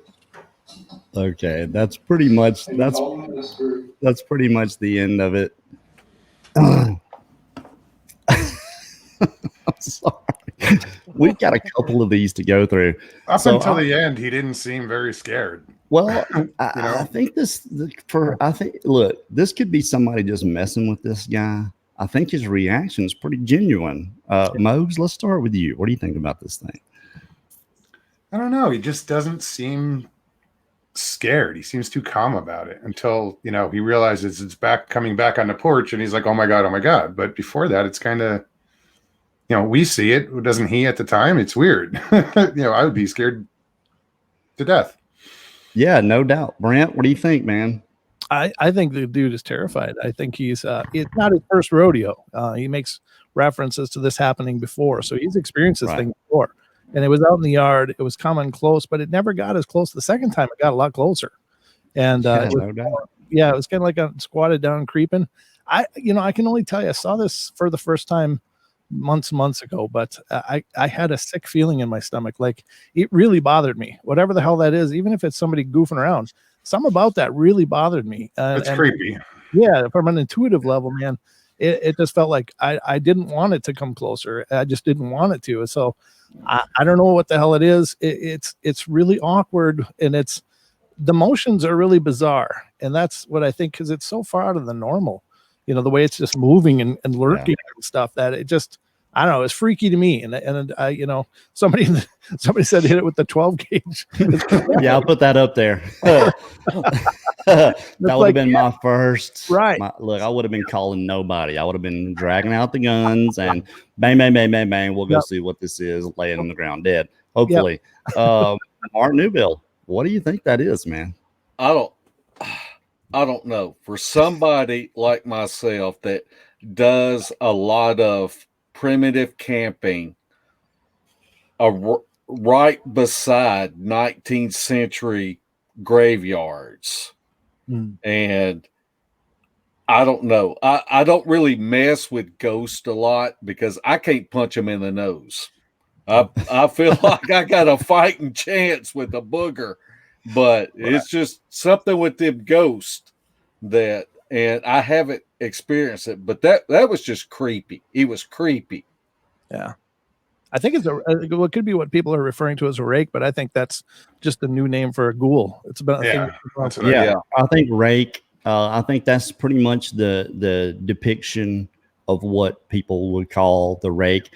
Okay, that's pretty much that's pretty much the end of it. I'm sorry. We've got a couple of these to go through. Up until the end, he didn't seem very scared. Well, I think look, this could be somebody just messing with this guy. I think his reaction is pretty genuine. Mogs, let's start with you. What do you think about this thing? I don't know. He just doesn't seem scared. He seems too calm about it until, he realizes it's coming back on the porch and he's like, oh my God, oh my God. But before that, it's kind of, we see it. Doesn't he at the time? It's weird. I would be scared to death. Yeah, no doubt. Brent, what do you think, man? I think the dude is terrified. I think he's it's not his first rodeo. He makes references to this happening before. So he's experienced this thing before. And it was out in the yard. It was coming close, but it never got as close. The second time, it got a lot closer. And it was kind of like a squatted down creeping. I can only tell you, I saw this for the first time months ago, but I had a sick feeling in my stomach. Like it really bothered me. Whatever the hell that is, even if it's somebody goofing around, something about that really bothered me. It's creepy. Yeah, from an intuitive level, man, it just felt like I didn't want it to come closer. I just didn't want it to. So I don't know what the hell it is. It's really awkward, and the motions are really bizarre, and that's what I think, because it's so far out of the normal. The way it's just moving and lurking and stuff, that it just, I don't know, it's freaky to me. And I, somebody said hit it with the 12 gauge. Yeah, I'll put that up there. That would have been my first. Right. Look, I would have been calling nobody. I would have been dragging out the guns and bang, bang, bang, bang, bang. We'll go see what this is, laying on the ground dead. Hopefully. Mark Newbill, what do you think that is, man? I don't know. For somebody like myself that does a lot of primitive camping right beside 19th century graveyards, and I don't know. I don't really mess with ghosts a lot because I can't punch them in the nose. I feel like I got a fighting chance with a booger. But it's just something with them ghosts and I haven't experienced it, but that was just creepy. It was creepy. Yeah. I think it's it could be what people are referring to as a rake, but I think that's just a new name for a ghoul. It's about I think rake. I think that's pretty much the depiction of what people would call the rake.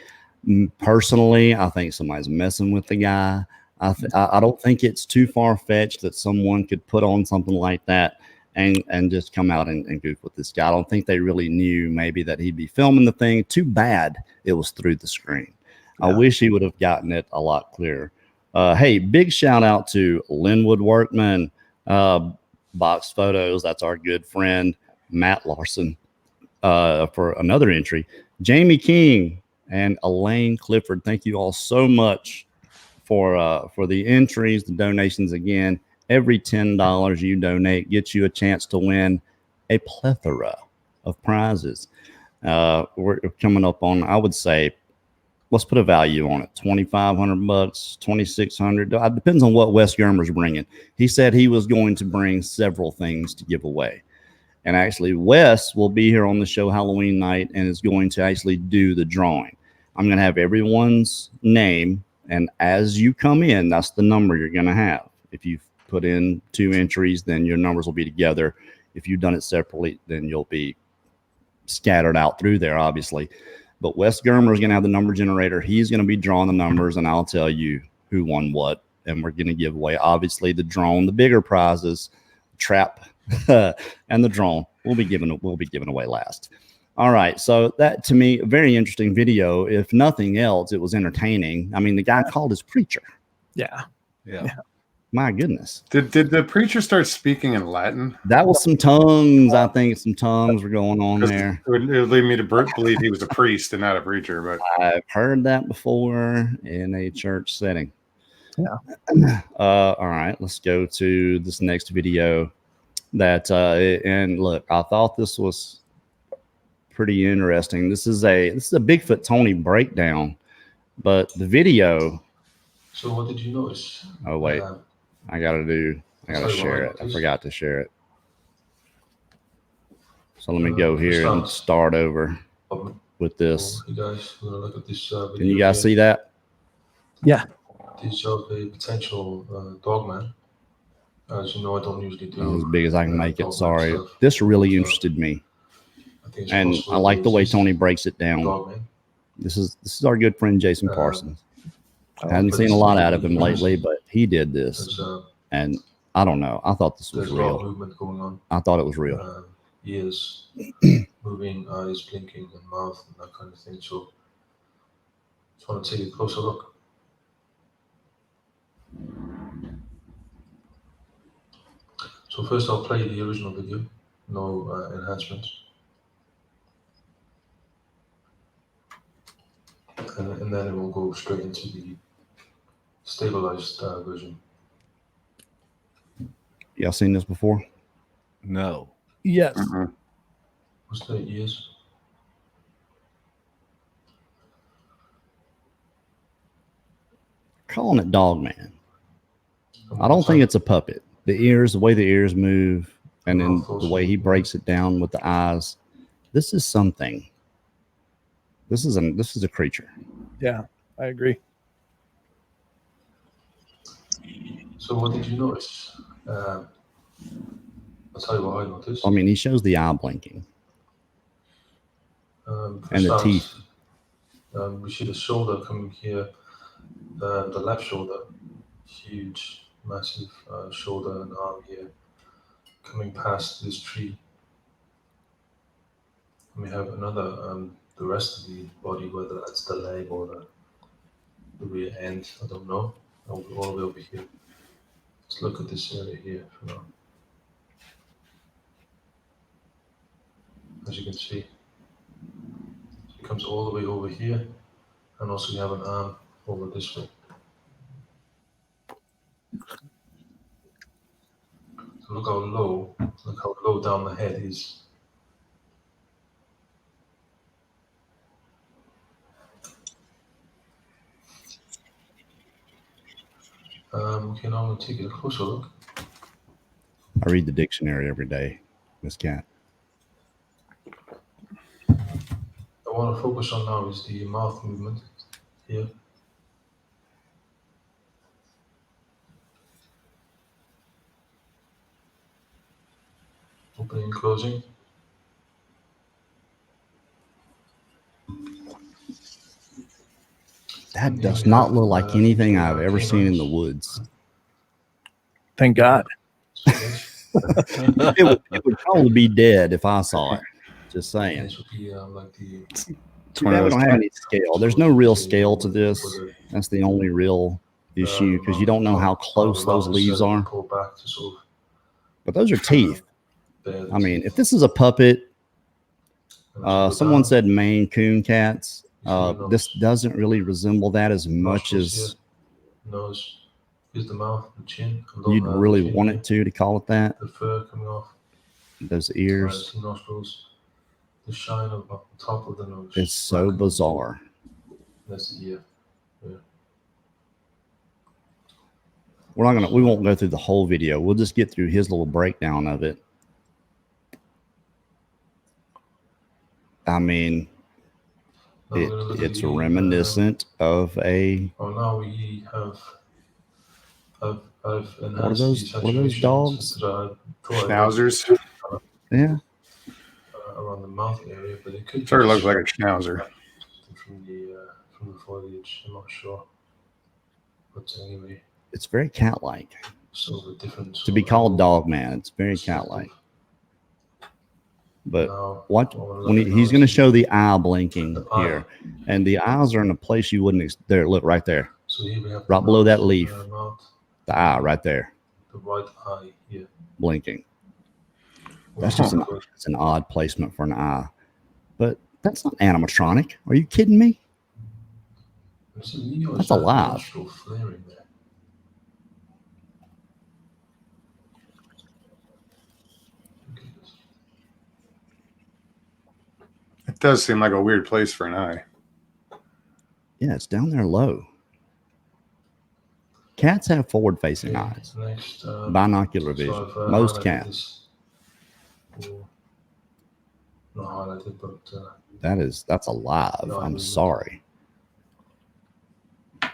Personally, I think somebody's messing with the guy. I don't think it's too far fetched that someone could put on something like that and just come out and goof with this guy. I don't think they really knew maybe that he'd be filming the thing. Too bad it was through the screen. I wish he would have gotten it a lot clearer. Hey, big shout out to Linwood Workman, Box Photos. That's our good friend Matt Larson for another entry. Jamie King and Elaine Clifford. Thank you all so much for the entries, the donations. Again, every $10 you donate gets you a chance to win a plethora of prizes. We're coming up on, I would say, let's put a value on it. $2,500, $2,600. It depends on what Wes Germer's bringing. He said he was going to bring several things to give away. And actually, Wes will be here on the show Halloween night and is going to actually do the drawing. I'm going to have everyone's name. And as you come in, that's the number you're going to have. If you've put in 2 entries, then your numbers will be together. If you've done it separately, then you'll be scattered out through there, obviously. But Wes Germer is going to have the number generator. He's going to be drawing the numbers, and I'll tell you who won what. And we're going to give away, obviously, the drone, the bigger prizes, trap, and the drone. We'll be giving away last. All right. So that, to me, a very interesting video. If nothing else, it was entertaining. I mean, the guy called his preacher. Yeah. My goodness. Did the preacher start speaking in Latin? That was some tongues. I think some tongues were going on there. It would lead me to believe he was a priest and not a preacher. But I've heard that before in a church setting. Yeah. All right. Let's go to this next video. And look, I thought this was pretty interesting. This is a Bigfoot Tony breakdown, but the video. So what did you notice? Oh wait, I gotta share it. I forgot to share it. So let me go here and start over with this. You guys want to look at this video? Can you guys see that? Yeah. This of a potential dog man. As you know, I don't usually do as big as I can make it. Sorry. stuff. This really interested me. And I like the way Tony breaks it down. This is our good friend Jason Parsons. I hadn't seen a lot out of him lately, but he did this. And I don't know. I thought this was There's a lot of real. movement going on. I thought it was real. Ears moving, eyes blinking, and mouth and that kind of thing. So just want to take a closer look. So first I'll play the original video, no enhancements. And then it will go straight into the stabilized version. Y'all seen this before? No. Yes. What's the ears? Calling it Dog Man. I don't think it's a puppet. The ears, the way the ears move, and then the way he breaks it down with the eyes. This is something. This is a creature. Yeah, I agree. So what did you notice? I'll tell you what I noticed. I mean, he shows the eye blinking. And the teeth. We see the shoulder coming here, the left shoulder, huge, massive shoulder and arm here, coming past this tree. And we have another, the rest of the body, whether that's the leg or the rear end, I don't know, all the way over here. Let's look at this area here for now. As you can see, it comes all the way over here, and also we have an arm over this way. So look how low down the head is. Okay, now I'm going to take a closer look. I read the dictionary every day, this cat. I want to focus on now is the mouth movement here. Opening and closing. That does not look like anything I've ever seen in the woods. Thank God. It would probably be dead if I saw it. Just saying. This would be like the. Too bad we don't have any scale. There's no real scale to this. That's the only real issue because you don't know how close those leaves are. But those are teeth. I mean, if this is a puppet, someone said Maine Coon cats. This doesn't really resemble that as much as nose. Here's the mouth, the chin. You'd really want it to call it that. The fur coming off. Those ears. Nostrils. The shine of the top of the nose. It's so bizarre. That's the ear. Yeah. We won't go through the whole video. We'll just get through his little breakdown of it. I mean, it's reminiscent of a. Oh, now we have. What are those dogs? Schnauzers. Yeah. Around the mouth area, but it could sort of looks like a schnauzer. From the foliage, I'm not sure. But anyway. It's very cat-like. So the difference. To be called dog man, it's very cat-like. But when he's going to show the eye blinking here, and the eyes are in a place you wouldn't. There, look right there, so here we have right below that leaf, the eye right there, the right eye here, blinking. That's just it's an odd placement for an eye, but that's not animatronic. Are you kidding me? That's alive. It does seem like a weird place for an eye. Yeah, it's down there low. Cats have forward-facing eyes. Next, binocular vision. So most cats. Not highlighted, but that's alive. No, I'm sorry.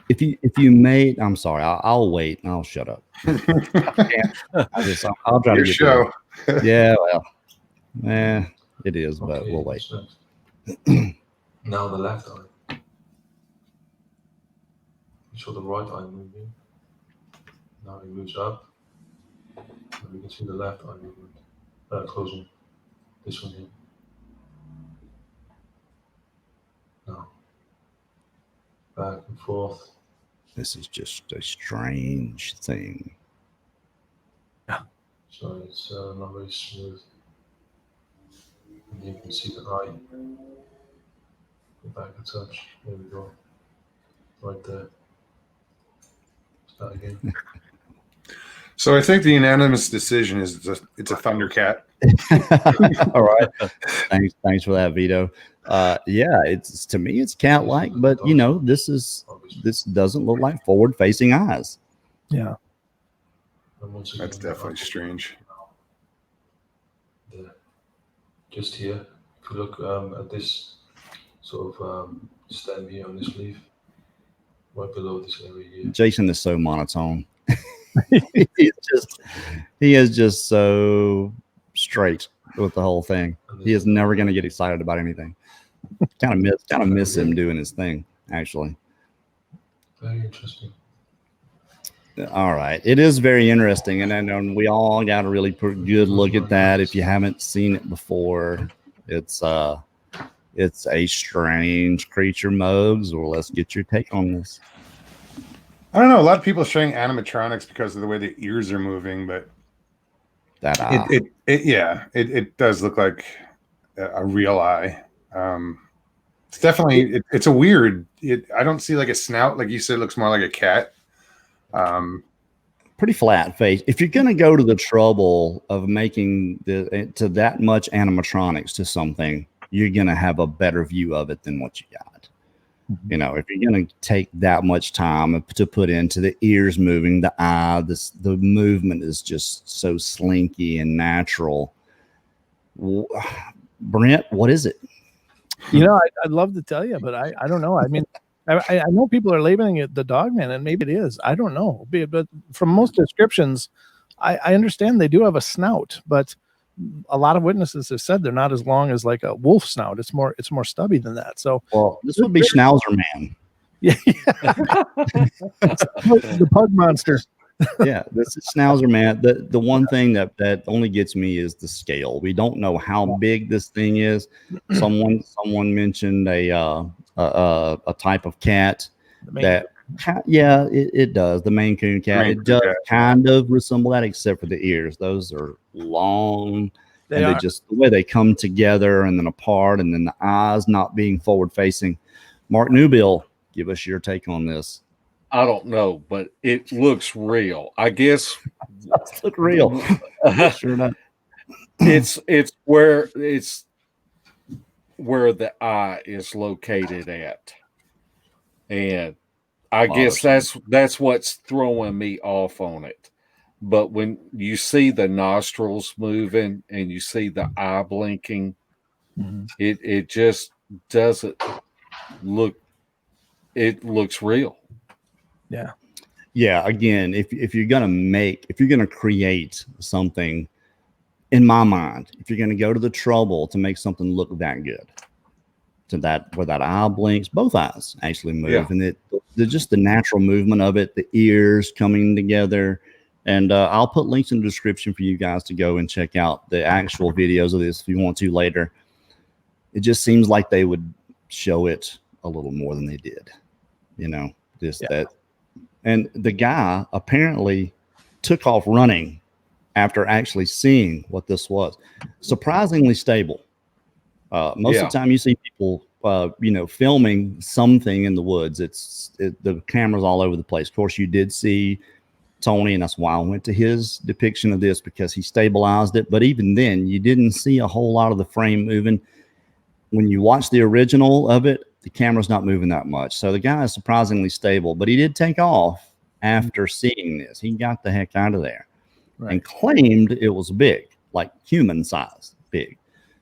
If you made, I'm sorry. I'll wait. I'll shut up. I'll try Your to get show. Yeah, well, it is, but we'll wait. Now the left eye. You show the right eye moving. Now it moves up. And we can see the left eye movement. Closing. This one here. Now. Back and forth. This is just a strange thing. Yeah. So it's not very smooth. And you can see the eye. Go back a touch. There we go. Right there. Start again. So I think the unanimous decision is it's a Thundercat. All right. Thanks for that, Vito. Yeah, it's to me it's cat-like, but this doesn't look like forward-facing eyes. Yeah. That's definitely strange. Just here, if you look at this sort of stem here on this leaf, right below this area here. Jason is so monotone. he is just so straight with the whole thing. He is never going to get excited about anything. Kind of miss him doing his thing, actually. Very interesting. All right, it is very interesting, and we all got a really good look at that. If you haven't seen it before, it's a strange creature, Mugs. Or let's get your take on this. I don't know. A lot of people are showing animatronics because of the way the ears are moving, but that eye. It does look like a real eye. It's definitely it's a weird. I don't see like a snout, like you said. It looks more like a cat. Pretty flat face. If you're going to go to the trouble of making to that much animatronics to something, you're going to have a better view of it than what you got. Mm-hmm. If you're going to take that much time to put into the ears moving, the eye, the movement is just so slinky and natural. Brent, what is it? I'd love to tell you, but I don't know. I mean, I know people are labeling it the Dogman, and maybe it is. I don't know. But from most descriptions, I understand they do have a snout, but a lot of witnesses have said they're not as long as like a wolf snout. It's more stubby than that. So, this would be Schnauzer Man. Yeah. The pug monster. Yeah, this is Schnauzer, man. The one thing that only gets me is the scale. We don't know how big this thing is. Someone mentioned a type of cat that it does. The Maine Coon cat. It does kind of resemble that, except for the ears. Those are long, and they just the way they come together and then apart, and then the eyes not being forward facing. Mark Newbill, give us your take on this. I don't know, but it looks real. I guess it looks real. Sure enough. It's where the eye is located at, and I guess that's what's throwing me off on it. But when you see the nostrils moving and you see the eye blinking, it just doesn't look. It looks real. Yeah. Yeah. Again, if you're gonna create something, in my mind, if you're gonna go to the trouble to make something look that good, where that eye blinks, both eyes actually move, and just the natural movement of it, the ears coming together. And I'll put links in the description for you guys to go and check out the actual videos of this if you want to later. It just seems like they would show it a little more than they did, that. And the guy apparently took off running after actually seeing what this was. Surprisingly stable. Most of the time you see people, filming something in the woods. The camera's all over the place. Of course, you did see Tony, and that's why I went to his depiction of this, because he stabilized it. But even then, you didn't see a whole lot of the frame moving. When you watch the original of it, the camera's not moving that much. So the guy is surprisingly stable, but he did take off after seeing this. He got the heck out of there and claimed it was big, like human size big.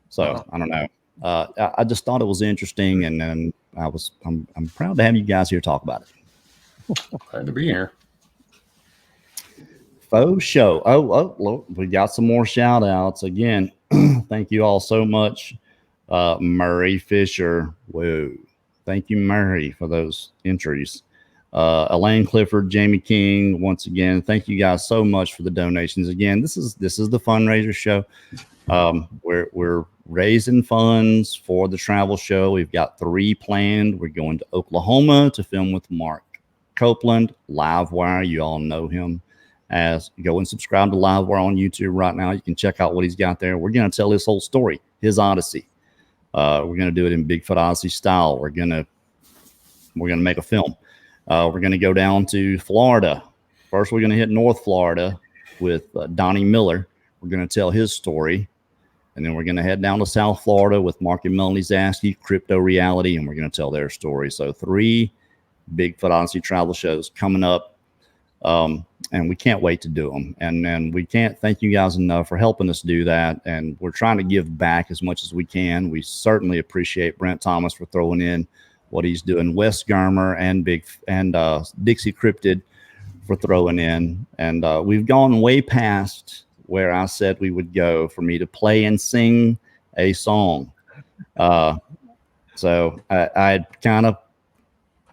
So I don't know. I just thought it was interesting, and then I'm proud to have you guys here talk about it. Glad to be here. Faux show. Look, we got some more shout outs again. Thank you all so much. Murray Fisher. Whoa. Thank you, Murray, for those entries. Elaine Clifford, Jamie King, once again, thank you guys so much for the donations. Again, this is the Fundraiser show. We're raising funds for the travel show. We've got 3 planned. We're going to Oklahoma to film with Mark Copeland, Livewire. You all know him. Go and subscribe to Livewire on YouTube right now. You can check out what he's got there. We're going to tell his whole story, his Odyssey. We're going to do it in Bigfoot Odyssey style. We're going to make a film. We're going to go down to Florida. First, we're going to hit North Florida with Donnie Miller. We're going to tell his story. And then we're going to head down to South Florida with Mark and Melanie Zaski, Crypto Reality, and we're going to tell their story. So 3 Bigfoot Odyssey travel shows coming up. And we can't wait to do them. And we can't thank you guys enough for helping us do that. And we're trying to give back as much as we can. We certainly appreciate Brent Thomas for throwing in what he's doing. Wes Garmer and Dixie Cryptid for throwing in. And we've gone way past where I said we would go for me to play and sing a song. So I kind of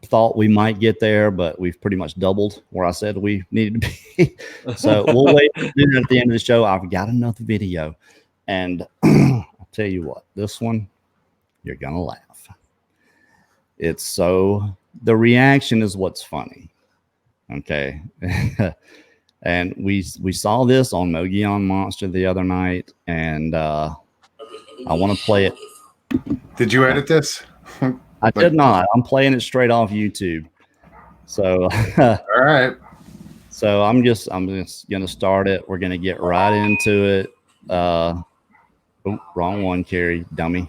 thought we might get there, but we've pretty much doubled where I said we needed to be. So we'll wait to do that at the end of the show. I've got another video, and I'll tell you what, this one, you're gonna laugh. The reaction is what's funny. Okay. And we saw this on Mogollon Monster the other night, and I want to play it. Did you edit this? I did not. I'm playing it straight off YouTube. So all right. So I'm just gonna start it. We're gonna get right into it. Wrong one, Kerry, dummy.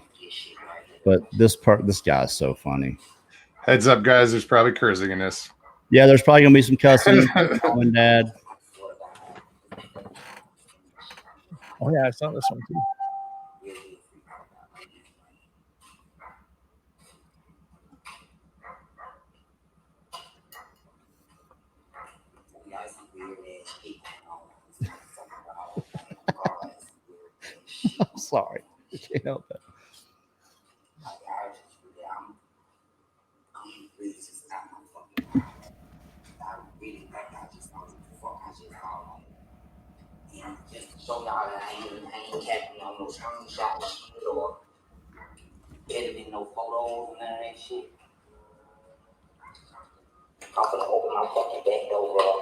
But this guy's so funny. Heads up, guys. There's probably cursing in this. Yeah, there's probably gonna be some cussing. Mom and Dad. Oh yeah, I saw this one too. I'm sorry. I can't help it. Just to show y'all that I ain't capping on no screenshot shit or editing no photos and none of that shit. I'm gonna open my fucking back door up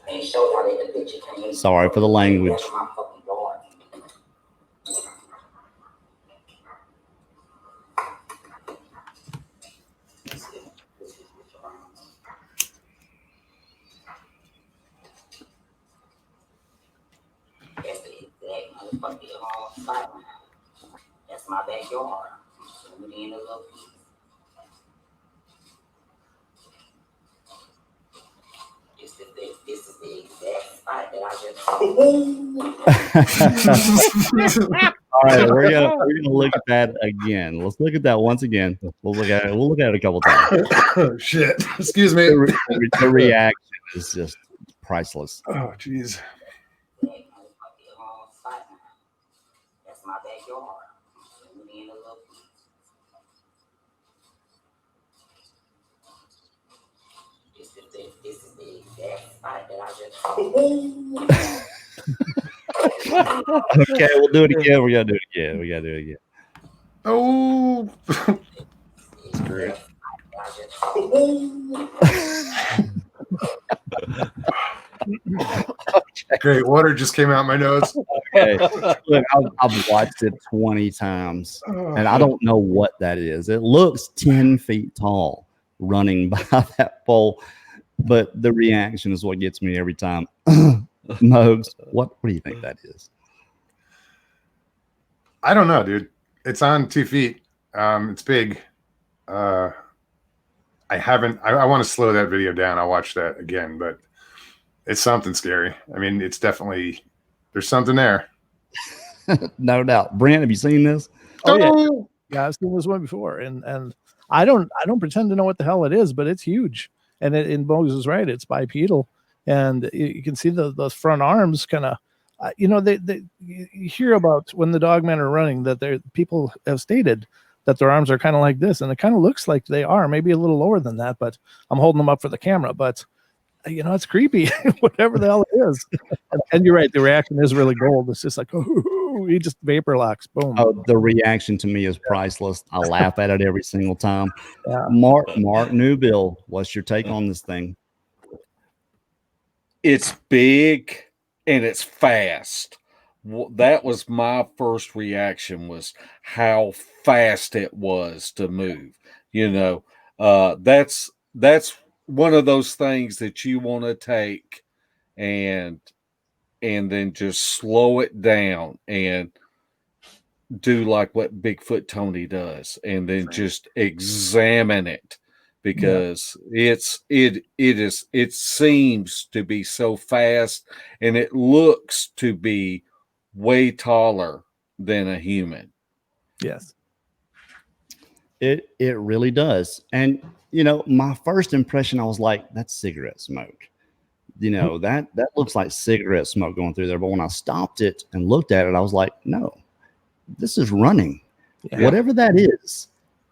and show y'all that the picture came. Sorry for the language. That's my fucking door. That's the exact motherfucking sideline. That's my backyard. So we in a little piece. This is the exact spot that I just. All right, we're gonna look at that again. Let's look at that once again. We'll look at it a couple times. Oh shit! Excuse me. The reaction is just priceless. Oh jeez. That's my backyard. We in a little piece. This is the exact spot that I just. Okay, we'll do it again. We gotta do it again. Oh. That's great. Great. Water just came out my nose. Okay. Look, I've watched it 20 times, and I don't know what that is. It looks 10 feet tall running by that pole, but the reaction is what gets me every time. Mogs, what do you think that is? I don't know, dude. It's on 2 feet. It's big. I want to slow that video down. I'll watch that again, but it's something scary. I mean, it's definitely, there's something there. No doubt. Brent, have you seen this? Oh yeah, I've seen this one before, and I don't pretend to know what the hell it is, but it's huge. And in Moses is right, it's bipedal, and you can see those front arms kind of. You hear about when the dogmen are running that people have stated that their arms are kind of like this, and it kind of looks like they are maybe a little lower than that, but I'm holding them up for the camera. But it's creepy, whatever the hell it is. And you're right, the reaction is really gold. It's just like, oh, he just vapor locks, boom. Oh, the reaction to me is priceless. I laugh at it every single time. Yeah. Mark Newbill, what's your take on this thing? It's big. And it's fast. That was my first reaction, was how fast it was to move. That's one of those things that you want to take and then just slow it down and do like what Bigfoot Tony does, and then just examine it. Because it seems to be so fast, and it looks to be way taller than a human. Yes, it really does. And my first impression, I was like, that's cigarette smoke. That looks like cigarette smoke going through there. But when I stopped it and looked at it, I was like, no, this is running. Yeah. Whatever that is.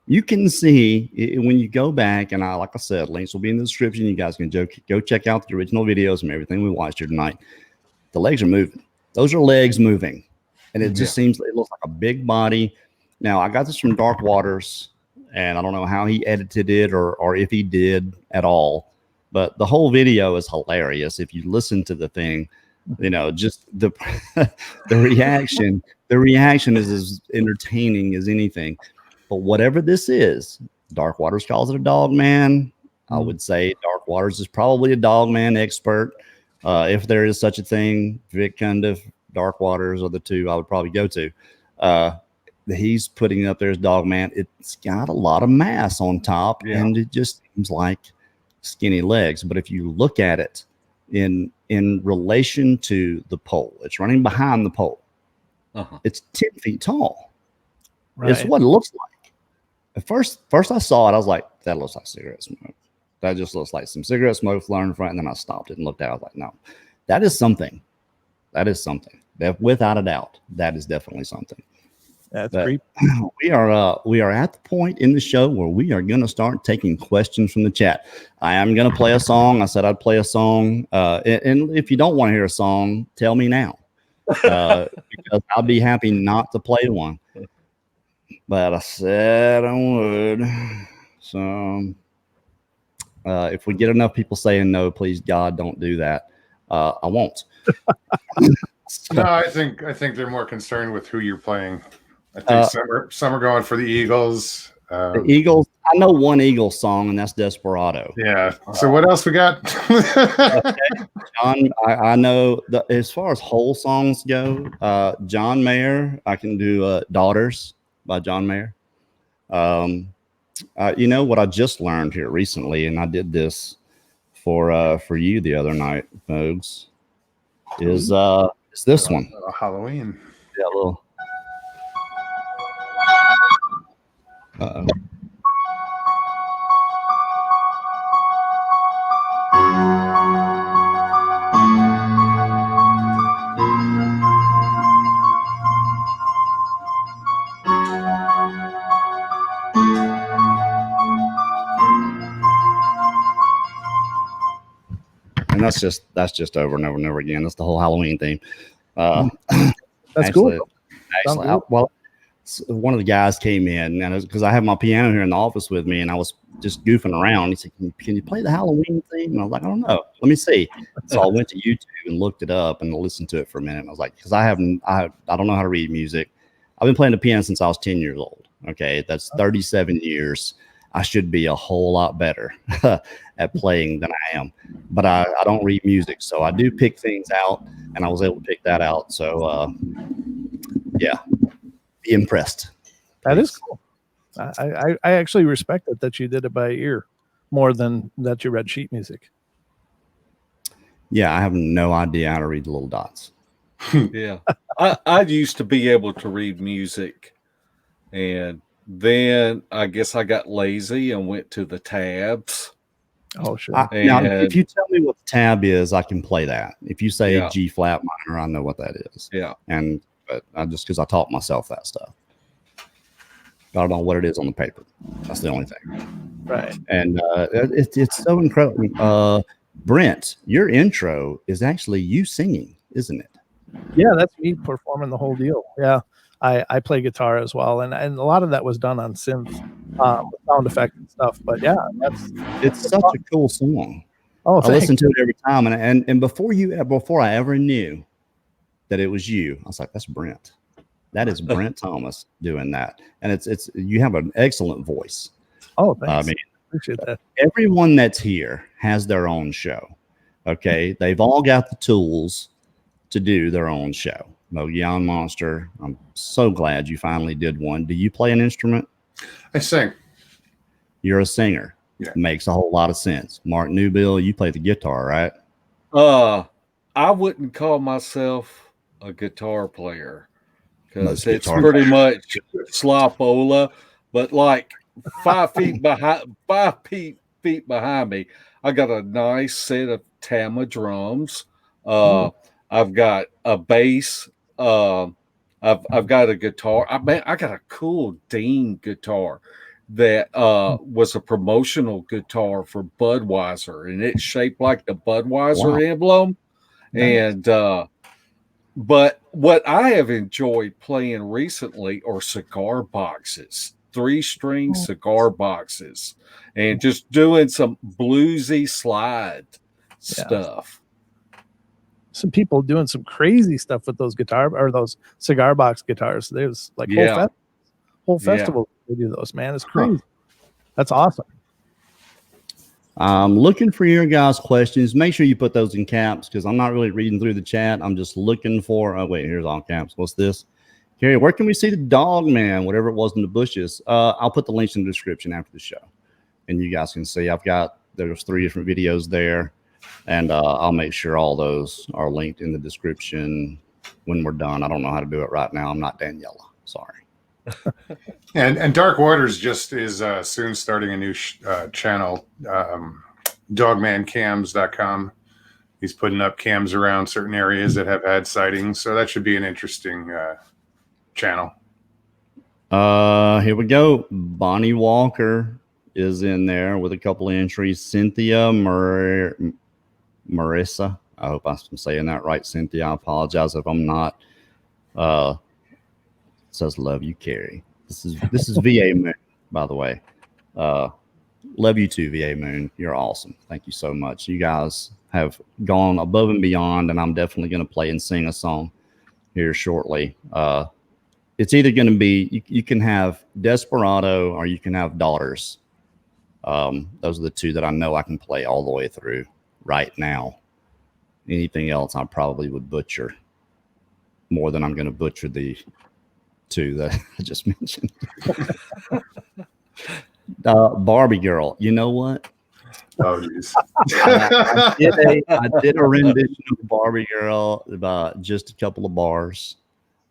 You can see when you go back, and like I said, links will be in the description. You guys can go check out the original videos and everything we watched here tonight. The legs are moving. Those are legs moving. And it just seems, it looks like a big body. Now, I got this from Dark Waters, and I don't know how he edited it or if he did at all. But the whole video is hilarious. If you listen to the thing, just the reaction. The reaction is as entertaining as anything. But whatever this is, Dark Waters calls it a dog man. I would say Dark Waters is probably a dog man expert. If there is such a thing, Vic Cundiff, Dark Waters are the two I would probably go to. He's putting up there as dog man. It's got a lot of mass on top, and it just seems like skinny legs. But if you look at it in relation to the pole, it's running behind the pole. It's 10 feet tall. Right. It's what it looks like. At first I saw it, I was like, that looks like cigarette smoke. That just looks like some cigarette smoke flaring in front. And then I stopped it and looked at it. I was like, no, that is something. That is something. That, without a doubt, that is definitely something. That's great. We are at the point in the show where we are going to start taking questions from the chat. I am going to play a song. I said I'd play a song. And if you don't want to hear a song, tell me now. because I'll be happy not to play one. But I said I would. So if we get enough people saying no, please God, don't do that. I won't. No, I think they're more concerned with who you're playing. I think some are going for the Eagles. The Eagles. I know one Eagles song, and that's Desperado. Yeah. So what else we got? John, I know as far as whole songs go, John Mayer. I can do "Daughters" by John Mayer. You know what I just learned here recently, and I did this for you the other night, folks. Is this one Halloween? Yeah, a little. Uh-oh. And that's just over and over and over again. That's the whole Halloween theme. That's actually, cool. Well, one of the guys came in, and because I have my piano here in the office with me, and I was just goofing around. He said, "Can you play the Halloween theme?" And I was like, "I don't know. Let me see." So I went to YouTube and looked it up and listened to it for a minute. And I was like, because I don't know how to read music. I've been playing the piano since I was 10 years old. Okay, that's 37 years. I should be a whole lot better at playing than I am, but I don't read music, so I do pick things out, and I was able to pick that out. So, yeah, be impressed. That is cool. I actually respect it that you did it by ear more than that you read sheet music. Yeah, I have no idea how to read the little dots. Yeah, I used to be able to read music, and then I guess I got lazy and went to the tabs. Oh, sure. Now, if you tell me what the tab is, I can play that. If you say G flat minor, I know what that is. Yeah. But I just because I taught myself that stuff. I don't know what it is on the paper. That's the only thing. Right. And it's so incredible. Brent, your intro is actually you singing, isn't it? Yeah, that's me performing the whole deal. Yeah. I play guitar as well, and a lot of that was done on synth, sound effects and stuff. But yeah, it's such a cool song. Oh, I listen to it every time, and before I ever knew that it was you, I was like, "That's Brent. That is Brent Thomas doing that." And it's you have an excellent voice. Oh, thanks. I mean, appreciate that. Everyone that's here has their own show. Okay, they've all got the tools to do their own show. Mogollon Monster, I'm so glad you finally did one. Do you play an instrument? I sing. You're a singer. Yeah. Makes a whole lot of sense. Mark Newbill, you play the guitar, right? I wouldn't call myself a guitar player because it's guitar pretty much slopola, but like 5 feet behind me, I got a nice set of Tama drums. I've got a bass. I've got a guitar. I got a cool Dean guitar that was a promotional guitar for Budweiser, and it's shaped like the Budweiser emblem. Nice. And but what I have enjoyed playing recently are cigar boxes, 3-string cigar boxes, and just doing some bluesy slide stuff. Some people doing some crazy stuff with those those cigar box guitars. There's like whole festival they do those, man. It's crazy. That's awesome. I'm looking for your guys' questions. Make sure you put those in caps because I'm not really reading through the chat. I'm just looking for wait, here's all caps. What's this? Kerry, where can we see the dog man? Whatever it was in the bushes. I'll put the links in the description after the show. And you guys can see there's 3 different videos there. And I'll make sure all those are linked in the description when we're done. I don't know how to do it right now. I'm not Daniela. Sorry. and Dark Waters is soon starting a new channel, dogmancams.com. He's putting up cams around certain areas that have had sightings. So that should be an interesting channel. Here we go. Bonnie Walker is in there with a couple of entries. Cynthia Marissa. I hope I'm saying that right, Cynthia. I apologize if I'm not. Says love you, Kerry. This is VA Moon, by the way. Love you too, VA Moon. You're awesome. Thank you so much. You guys have gone above and beyond, and I'm definitely going to play and sing a song here shortly. It's either going to be you can have Desperado or you can have Daughters. Those are the two that I know I can play all the way through right now. Anything else I probably would butcher more than I'm going to butcher the two that I just mentioned. Barbie Girl, you know what? Oh, geez. I did a rendition of Barbie Girl about just a couple of bars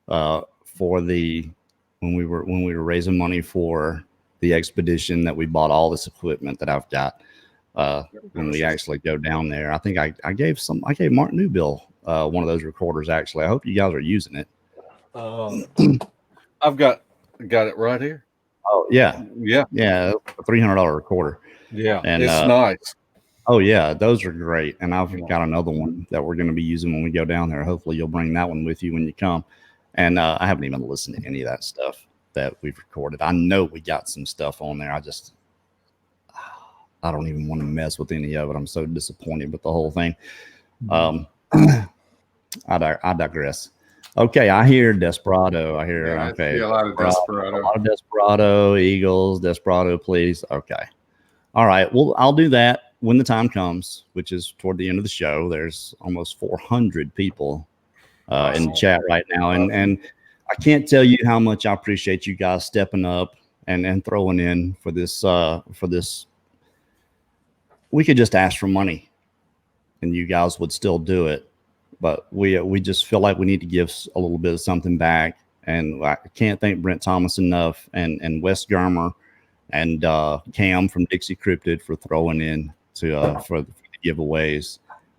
for when we were raising money for the expedition that we bought all this equipment that I've got. When we actually go down there, I think I gave Mark Newbill one of those recorders. Actually, I hope you guys are using it. I've got it right here. Oh yeah, a $300 recorder. Yeah, and it's nice. Oh yeah, those are great. And I've got another one that we're going to be using when we go down there. Hopefully, you'll bring that one with you when you come. And I haven't even listened to any of that stuff that we've recorded. I know we got some stuff on there. I don't even want to mess with any of it. I'm so disappointed with the whole thing. I digress. Okay, I hear Desperado. I hear okay. A lot of Desperado. A lot of Desperado, Eagles, Desperado, please. Okay. All right. Well, I'll do that when the time comes, which is toward the end of the show. There's almost 400 people in the chat right now. And I can't tell you how much I appreciate you guys stepping up and throwing in for this. We could just ask for money and you guys would still do it. But we just feel like we need to give a little bit of something back. And I can't thank Brent Thomas enough and Wes Garmer and Cam from Dixie Cryptid for throwing in for the giveaways.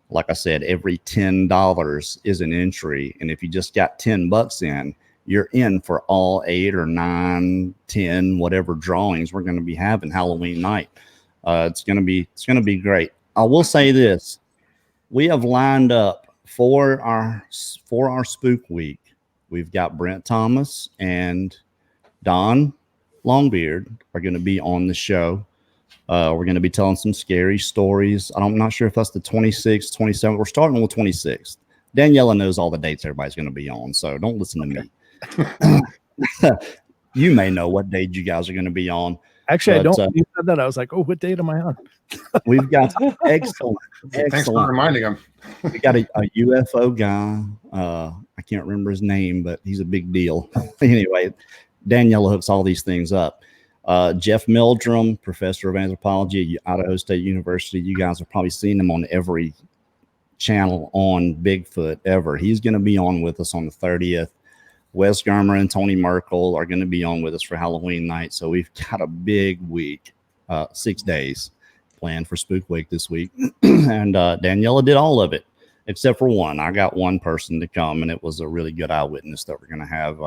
Like I said, every $10 is an entry. And if you just got $10 in, you're in for all 8 or 9, 10, whatever drawings we're going to be having Halloween night. It's going to be great. I will say this. We have lined up for our spook week. We've got Brent Thomas and Don Longbeard are going to be on the show. We're going to be telling some scary stories. I'm not sure if that's the 26th, 27th. We're starting on the 26th. Daniela knows all the dates everybody's going to be on, so don't listen to me. You may know what date you guys are going to be on. Actually, I don't. You said that. I was like, oh, what date am I on? We've got excellent. Thanks for reminding him. We got a UFO guy. I can't remember his name, but he's a big deal. Anyway, Daniela hooks all these things up. Jeff Meldrum, professor of anthropology at Idaho State University. You guys have probably seen him on every channel on Bigfoot ever. He's going to be on with us on the 30th. Wes Garmer and Tony Merkel are going to be on with us for Halloween night. So we've got a big week, 6 days planned for Spook Week this week. And Daniela did all of it except for one. I got one person to come, and it was a really good eyewitness that we're going to have.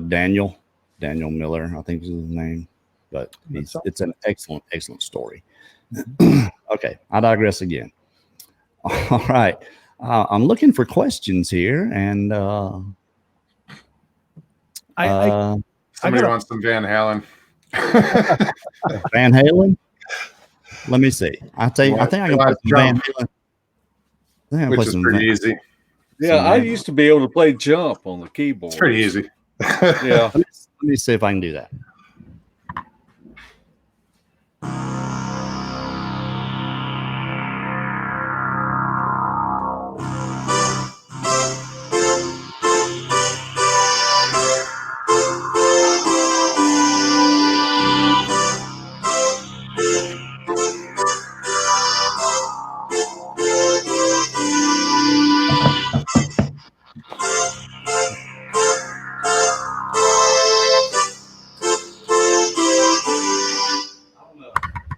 Daniel Miller, I think is his name. But it's an excellent story. Okay, I digress again. All right. I'm looking for questions here, and somebody wants some Van Halen. Van Halen? Let me see. I think I can put some Van Halen. Which is pretty easy. Yeah, I used to be able to play Jump on the keyboard. It's pretty easy. Yeah. Let me see if I can do that.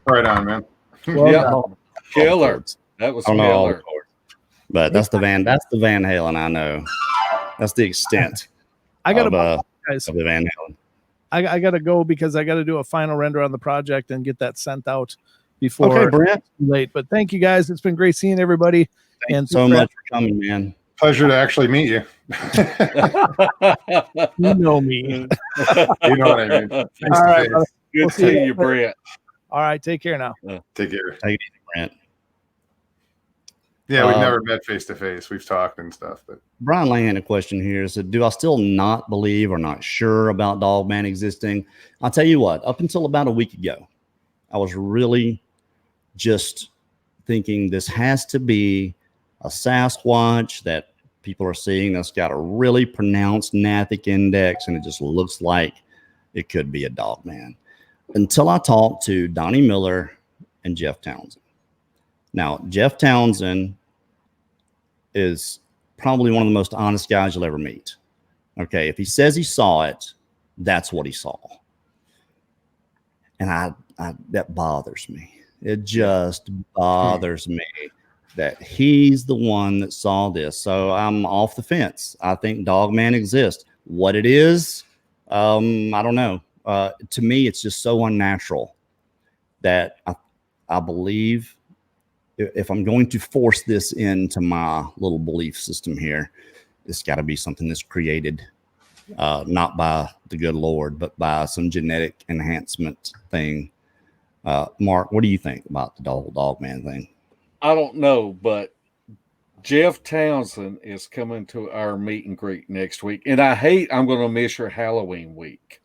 Right on, man. Well, yeah, killer. That was killer. But that's the Van Halen I know. That's the extent. I got guys of the Van Halen. I got to go because I got to do a final render on the project and get that sent out before Brent. it's too late. But thank you guys. It's been great seeing everybody. Thanks so much for coming, man. Pleasure to actually meet you. You know me. You know what I mean. Face All to right, face. Good seeing you, Brent. All right, take care now. Take care. Take it easy, Brent. Yeah, we've never met face to face. We've talked and stuff, but Brian Lang had a question here. Said, do I still not believe or not sure about Dogman existing? I'll tell you what, up until about a week ago, I was really just thinking this has to be a Sasquatch that people are seeing that's got a really pronounced gnathic index, and it just looks like it could be a Dogman. Until I talked to Donnie Miller and Jeff Townsend. Now, Jeff Townsend is probably one of the most honest guys you'll ever meet. Okay, if he says he saw it, that's what he saw. And I that bothers me. It just bothers me that he's the one that saw this. So I'm off the fence. I think Dogman exists. What it is, I don't know. To me, it's just so unnatural that I believe if I'm going to force this into my little belief system here, it's got to be something that's created not by the good Lord, but by some genetic enhancement thing. Mark, what do you think about the whole Dogman thing? I don't know, but Jeff Townsend is coming to our meet and greet next week, and I'm going to miss your Halloween week,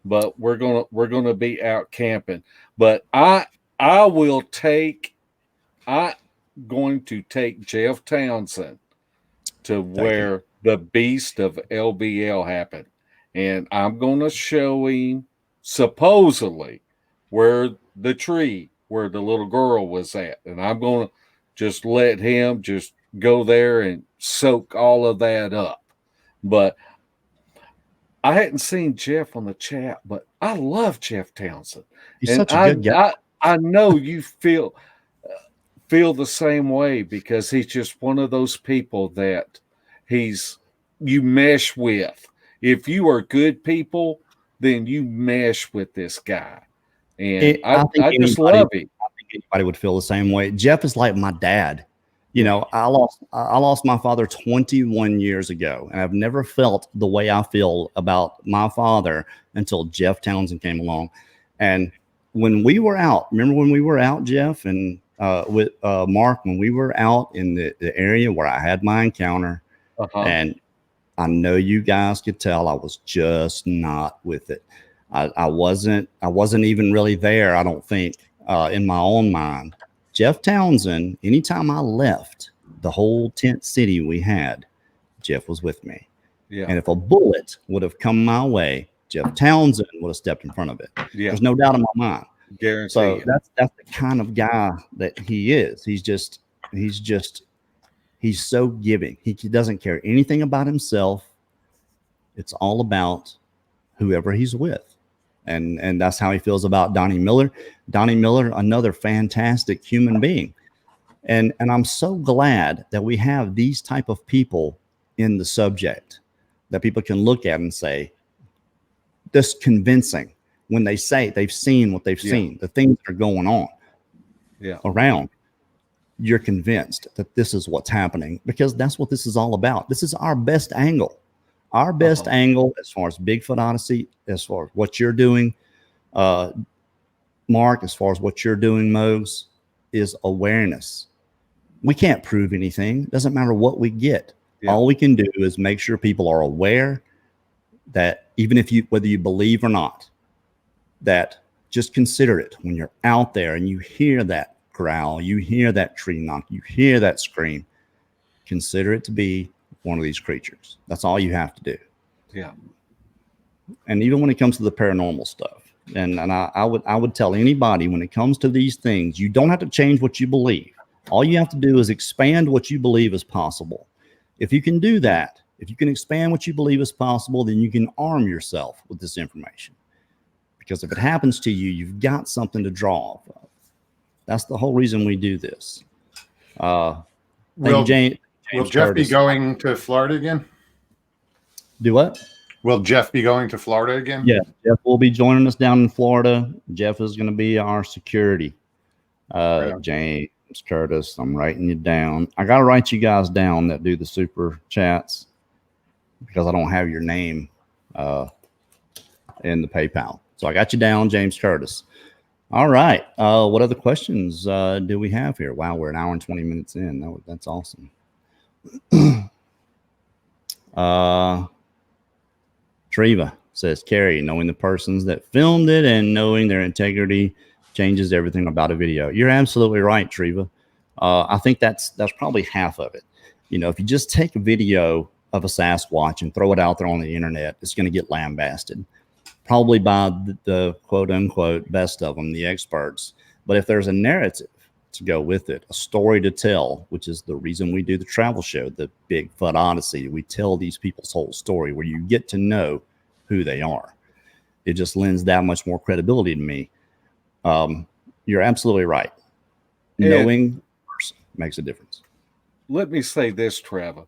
but we're gonna be out camping. But I'm going to take Jeff Townsend to where the beast of LBL happened. And I'm going to show him supposedly where the tree, where the little girl was at. And I'm going to just let him just go there and soak all of that up. But I hadn't seen Jeff on the chat, but I love Jeff Townsend. He's such a good guy. I know you feel the same way, because he's just one of those people that you mesh with. If you are good people, then you mesh with this guy. And I just love him. I think anybody would feel the same way. Jeff is like my dad. You know, I lost my father 21 years ago, and I've never felt the way I feel about my father until Jeff Townsend came along. And when we were out, remember when we were out, Jeff, and with Mark, when we were out in the area where I had my encounter, and I know you guys could tell I was just not with it. I wasn't even really there, I don't think, in my own mind. Jeff Townsend, anytime I left the whole tent city we had, Jeff was with me. Yeah. And if a bullet would have come my way, Jeff Townsend would have stepped in front of it. Yeah. There's no doubt in my mind. Guarantee. So that's the kind of guy that he is. He's so giving. He doesn't care anything about himself. It's all about whoever he's with. And that's how he feels about Donnie Miller. Donnie Miller, another fantastic human being. And I'm so glad that we have these type of people in the subject that people can look at and say, this convincing when they say they've seen what they've seen, the things that are going on around. You're convinced that this is what's happening, because that's what this is all about. This is our best angle. Our best angle as far as Bigfoot Odyssey, as far as what you're doing, Mark, as far as what you're doing, Mogs, is awareness. We can't prove anything. It doesn't matter what we get. Yeah. All we can do is make sure people are aware that even whether you believe or not, that just consider it when you're out there and you hear that growl, you hear that tree knock, you hear that scream, consider it to be one of these creatures. That's all you have to do. Yeah. And even when it comes to the paranormal stuff, and I would tell anybody, when it comes to these things, you don't have to change what you believe. All you have to do is expand what you believe is possible. If you can do that, if you can expand what you believe is possible, then you can arm yourself with this information. Because if it happens to you, you've got something to draw off of. That's the whole reason we do this. Will Jeff be going to Florida again? Do what? Will Jeff be going to Florida again? Yeah, Jeff will be joining us down in Florida. Jeff is going to be our security James Curtis, I'm writing you down. I got to write you guys down that do the super chats because I don't have your name in the PayPal. So I got you down, James Curtis. All right. What other questions do we have here? Wow, we're an hour and 20 minutes in. That's awesome. Treva says, Kerry, knowing the persons that filmed it and knowing their integrity changes everything about a video. You're absolutely right, Treva. I think that's probably half of it. You know, if you just take a video of a Sasquatch and throw it out there on the internet, it's going to get lambasted, probably by the quote unquote best of them, the experts. But if there's a narrative to go with it, a story to tell, which is the reason we do the travel show, the Bigfoot Odyssey, we tell these people's whole story where you get to know who they are. It just lends that much more credibility to me. You're absolutely right. Knowing makes a difference. Let me say this, Trevor.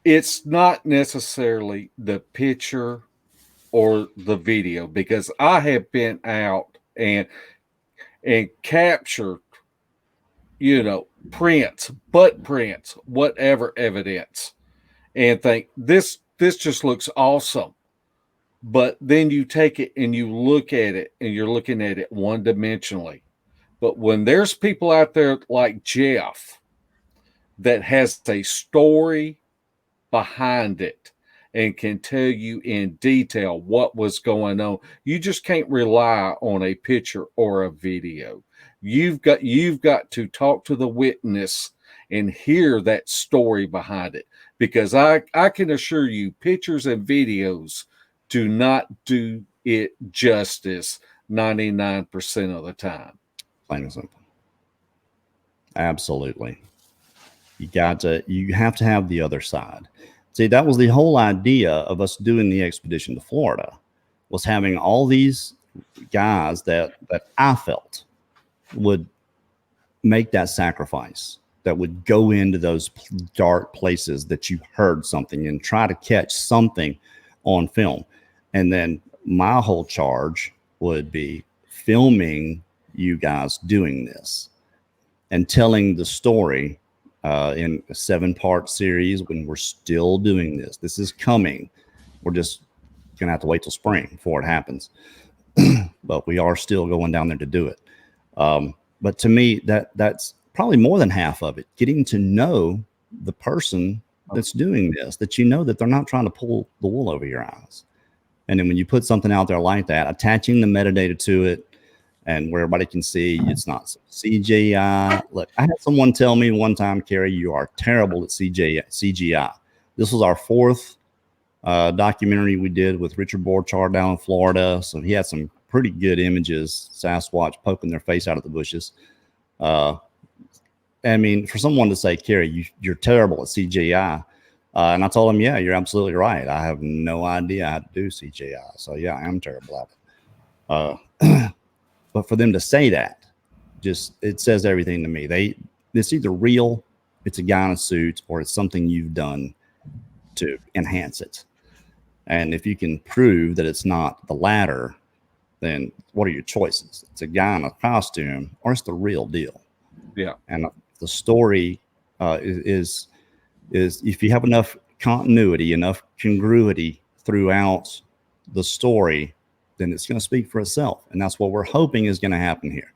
It's not necessarily the picture or the video, because I have been out and captured, you know, prints, butt prints, whatever evidence, and think this just looks awesome. But then you take it and you look at it and you're looking at it one-dimensionally. But when there's people out there like Jeff that has a story behind it and can tell you in detail what was going on, you just can't rely on a picture or a video. You've got to talk to the witness and hear that story behind it, because I can assure you pictures and videos do not do it justice 99% of the time. Plain and simple. Absolutely. You have to have the other side. See, that was the whole idea of us doing the expedition to Florida, was having all these guys that I felt would make that sacrifice, that would go into those dark places that you heard something and try to catch something on film. And then my whole charge would be filming you guys doing this and telling the story in a 7-part series when we're still doing this. This is coming. We're just going to have to wait till spring before it happens. But we are still going down there to do it. But to me, that's probably more than half of it. Getting to know the person that's doing this, that you know that they're not trying to pull the wool over your eyes. And then when you put something out there like that, attaching the metadata to it, and where everybody can see it's not CGI. Look, I had someone tell me one time, Kerry, you are terrible at CGI. This was our 4th documentary we did with Richard Borchardt down in Florida. So he had some pretty good images, Sasquatch poking their face out of the bushes. I mean, for someone to say, Kerry, you're terrible at CGI. And I told him, yeah, you're absolutely right. I have no idea how to do CGI. So yeah, I am terrible at it. But for them to say that, just, it says everything to me. It's either real, it's a guy in a suit, or it's something you've done to enhance it. And if you can prove that it's not the latter, then what are your choices? It's a guy in a costume, or it's the real deal. Yeah. And the story is if you have enough continuity, enough congruity throughout the story, then it's going to speak for itself. And that's what we're hoping is going to happen here.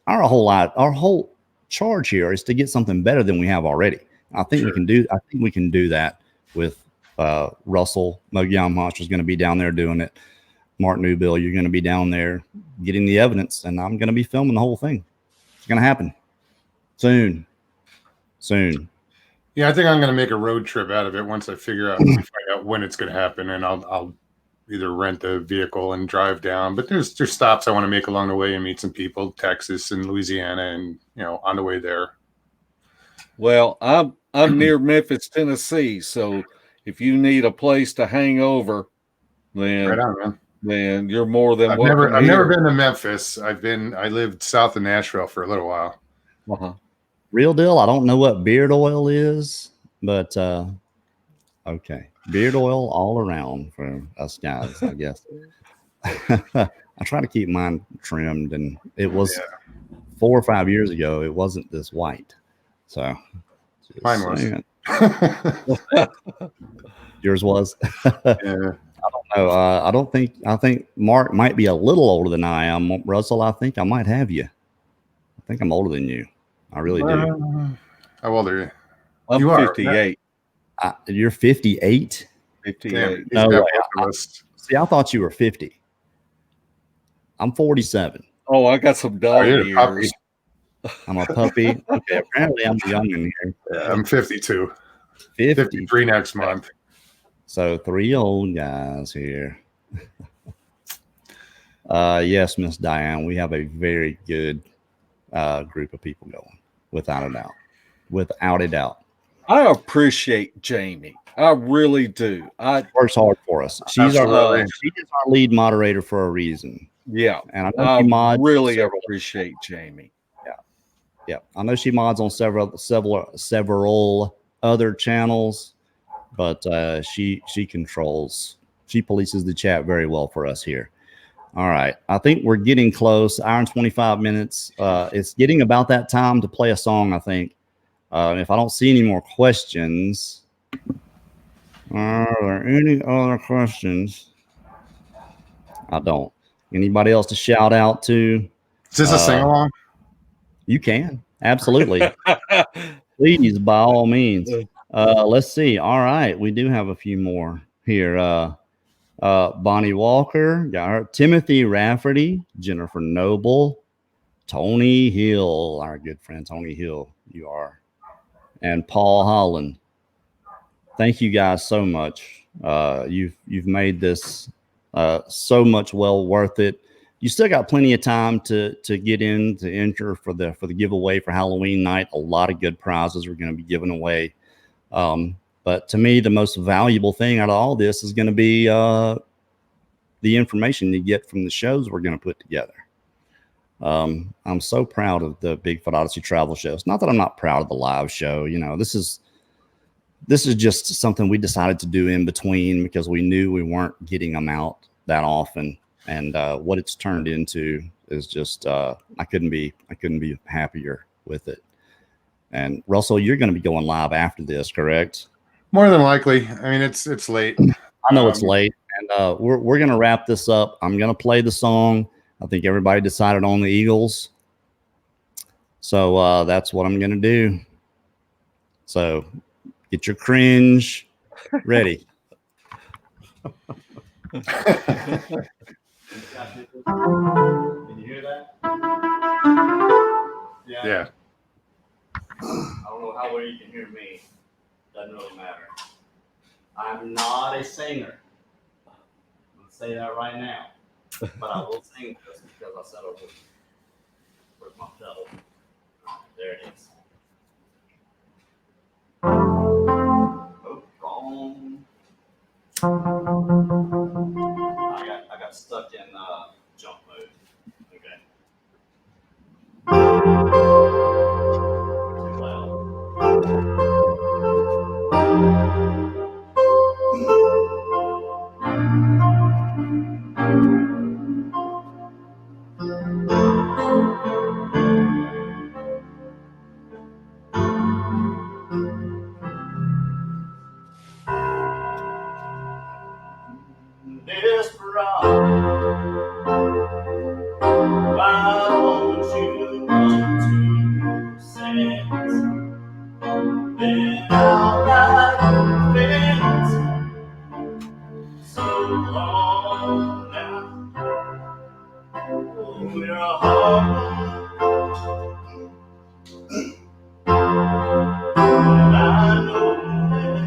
Our whole charge here is to get something better than we have already. I think we can do that with Russell. Mogollon Monster is going to be down there doing it. Mark Newbill, you're going to be down there getting the evidence, and I'm going to be filming the whole thing. It's going to happen soon. Yeah, I think I'm going to make a road trip out of it once I find out when it's going to happen, and I'll either rent a vehicle and drive down. But there's stops I want to make along the way and meet some people, Texas and Louisiana, and on the way there. Well, I'm near Memphis, Tennessee, so if you need a place to hang over, then right on, man. Then you're more than welcome. I've never been to Memphis. I lived south of Nashville for a little while. Uh-huh. Real deal. I don't know what beard oil is, but okay. Beard oil all around for us guys, I guess. I try to keep mine trimmed, and it was 4 or 5 years ago, it wasn't this white. So Mine was. Yours was. Yeah. I don't know. I think Mark might be a little older than I am. Russell, I think I might have you. I think I'm older than you. I really do. How old are you? I'm You are, 58. You're 58? 58. No way. See, I thought you were 50. I'm 47. Oh, I got some dog years. I'm a puppy. Okay, apparently I'm young in here. Yeah, I'm 52. 50. 53 next month. So 3 old guys here. Yes, Miss Diane, we have a very good group of people going, without a doubt. Without a doubt. I appreciate Jamie. I really do. She works hard for us. She is our lead moderator for a reason. Yeah. And I know she mods really appreciate Jamie. Yeah. I know she mods on several other channels, but she polices the chat very well for us here. All right. I think we're getting close. Hour and 25 minutes. It's getting about that time to play a song, I think. If I don't see any more questions, are there any other questions? I don't. Anybody else to shout out to? Is this a sing-along? You can. Absolutely. Please, by all means. Let's see. All right. We do have a few more here. Bonnie Walker, got her. Timothy Rafferty, Jennifer Noble, Tony Hill, our good friend Tony Hill, you are, and Paul Holland. Thank you guys so much. You've made this so much well worth it. You still got plenty of time to get in to enter for the giveaway for Halloween night. A lot of good prizes are going to be given away. But to me, the most valuable thing out of all this is going to be the information you get from the shows we're going to put together. I'm so proud of the Bigfoot Odyssey travel shows. Not that I'm not proud of the live show. You know, this is just something we decided to do in between because we knew we weren't getting them out that often. And what it's turned into is just I couldn't be happier with it. And Russell, you're going to be going live after this, correct? More than likely. I mean, it's late. I know it's late, and we're going to wrap this up. I'm going to play the song. I think everybody decided on the Eagles, so that's what I'm going to do. So get your cringe ready. Can you hear that? Yeah. I don't know how well you can hear me. Doesn't really matter. I'm not a singer. I'm going to say that right now. But I will sing this because I said I would. Where's my pedal? There it is. Oh, wrong. I got stuck in jump mode. Okay. Too loud. Desperado, why won't you come to sense? Been out like fence so long now. Oh, you're a heart, and I know that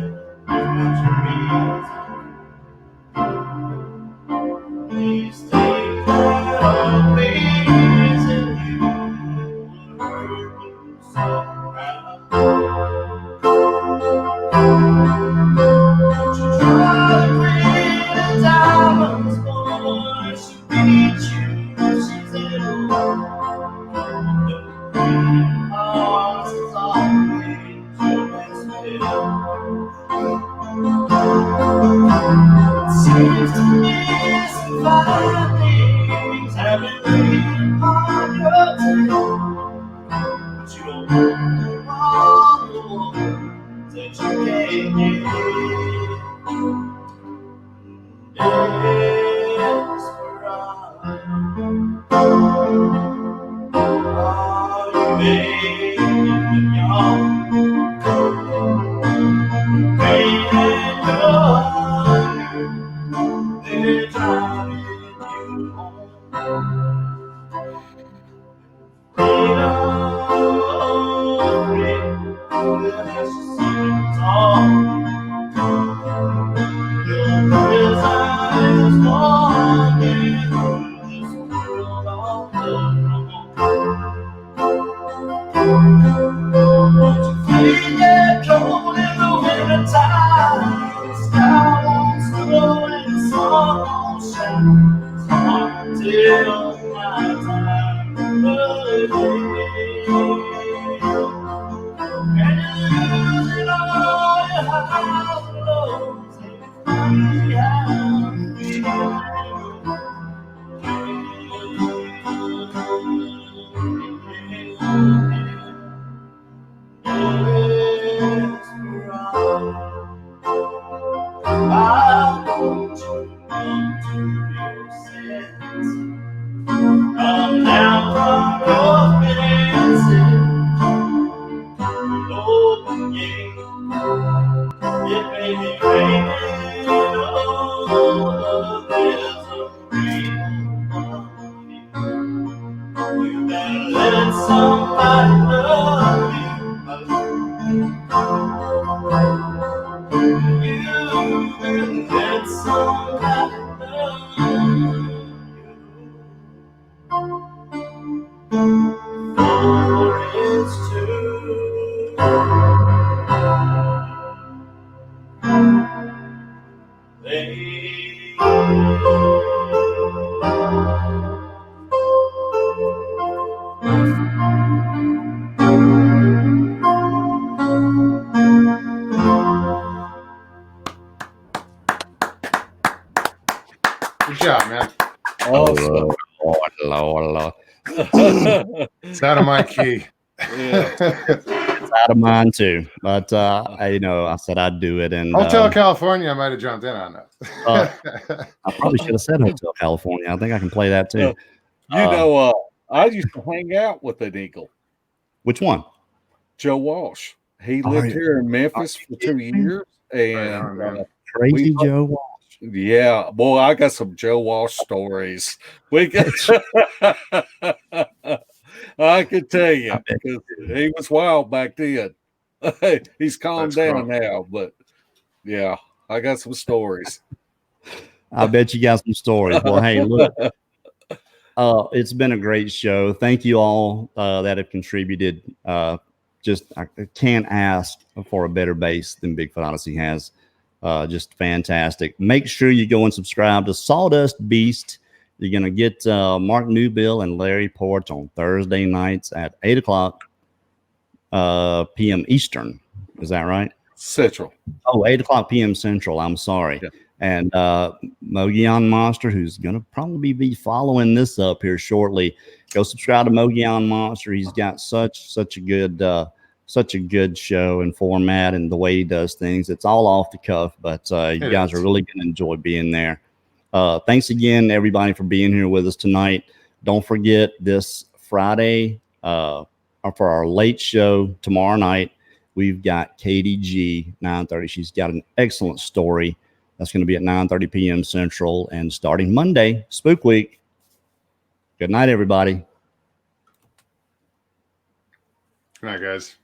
these things that are pleasing you hurt me so proud. Don't you try to bring the diamonds, boy, she beat you, she's in a the green heart is always your best bet. Seems to me some fine things have been waiting upon your tail. Come down from your fences, open gate. It may be raining, oh, there's a rainbow. You better let somebody love you. You better let somebody love you. For it's true. Good job, man. Awesome. Lord. It's out of my key. Yeah. It's out of mine too. But I said I'd do it, and Hotel California, I might have jumped in on that. I probably should have said Hotel California. I think I can play that too. I used to hang out with an eagle. Which one? Joe Walsh. He lived here in Memphis for 2 years, and Crazy Joe Walsh. Yeah, boy, I got some Joe Walsh stories. We got, I can tell you, because he was wild back then. He's calmed down now, but yeah, I got some stories. I bet you got some stories. Well, hey, look, it's been a great show. Thank you all that have contributed. I can't ask for a better base than Bigfoot Odyssey has. Just fantastic. Make sure you go and subscribe to Sawdust Beast. You're going to get Mark Newbill and Larry Porch on Thursday nights at 8 o'clock p.m. Eastern. Is that right? Central. Oh, 8 o'clock p.m. Central. I'm sorry. Yeah. And Mogion Monster, who's going to probably be following this up here shortly. Go subscribe to Mogion Monster. He's got such a good show and format, and the way he does things. It's all off the cuff, but you guys are really going to enjoy being there. Thanks again, everybody, for being here with us tonight. Don't forget this Friday for our late show tomorrow night. We've got Katie G, 9:30. She's got an excellent story. That's going to be at 9:30 p.m. Central, and starting Monday, Spook Week. Good night, everybody. Good night, guys.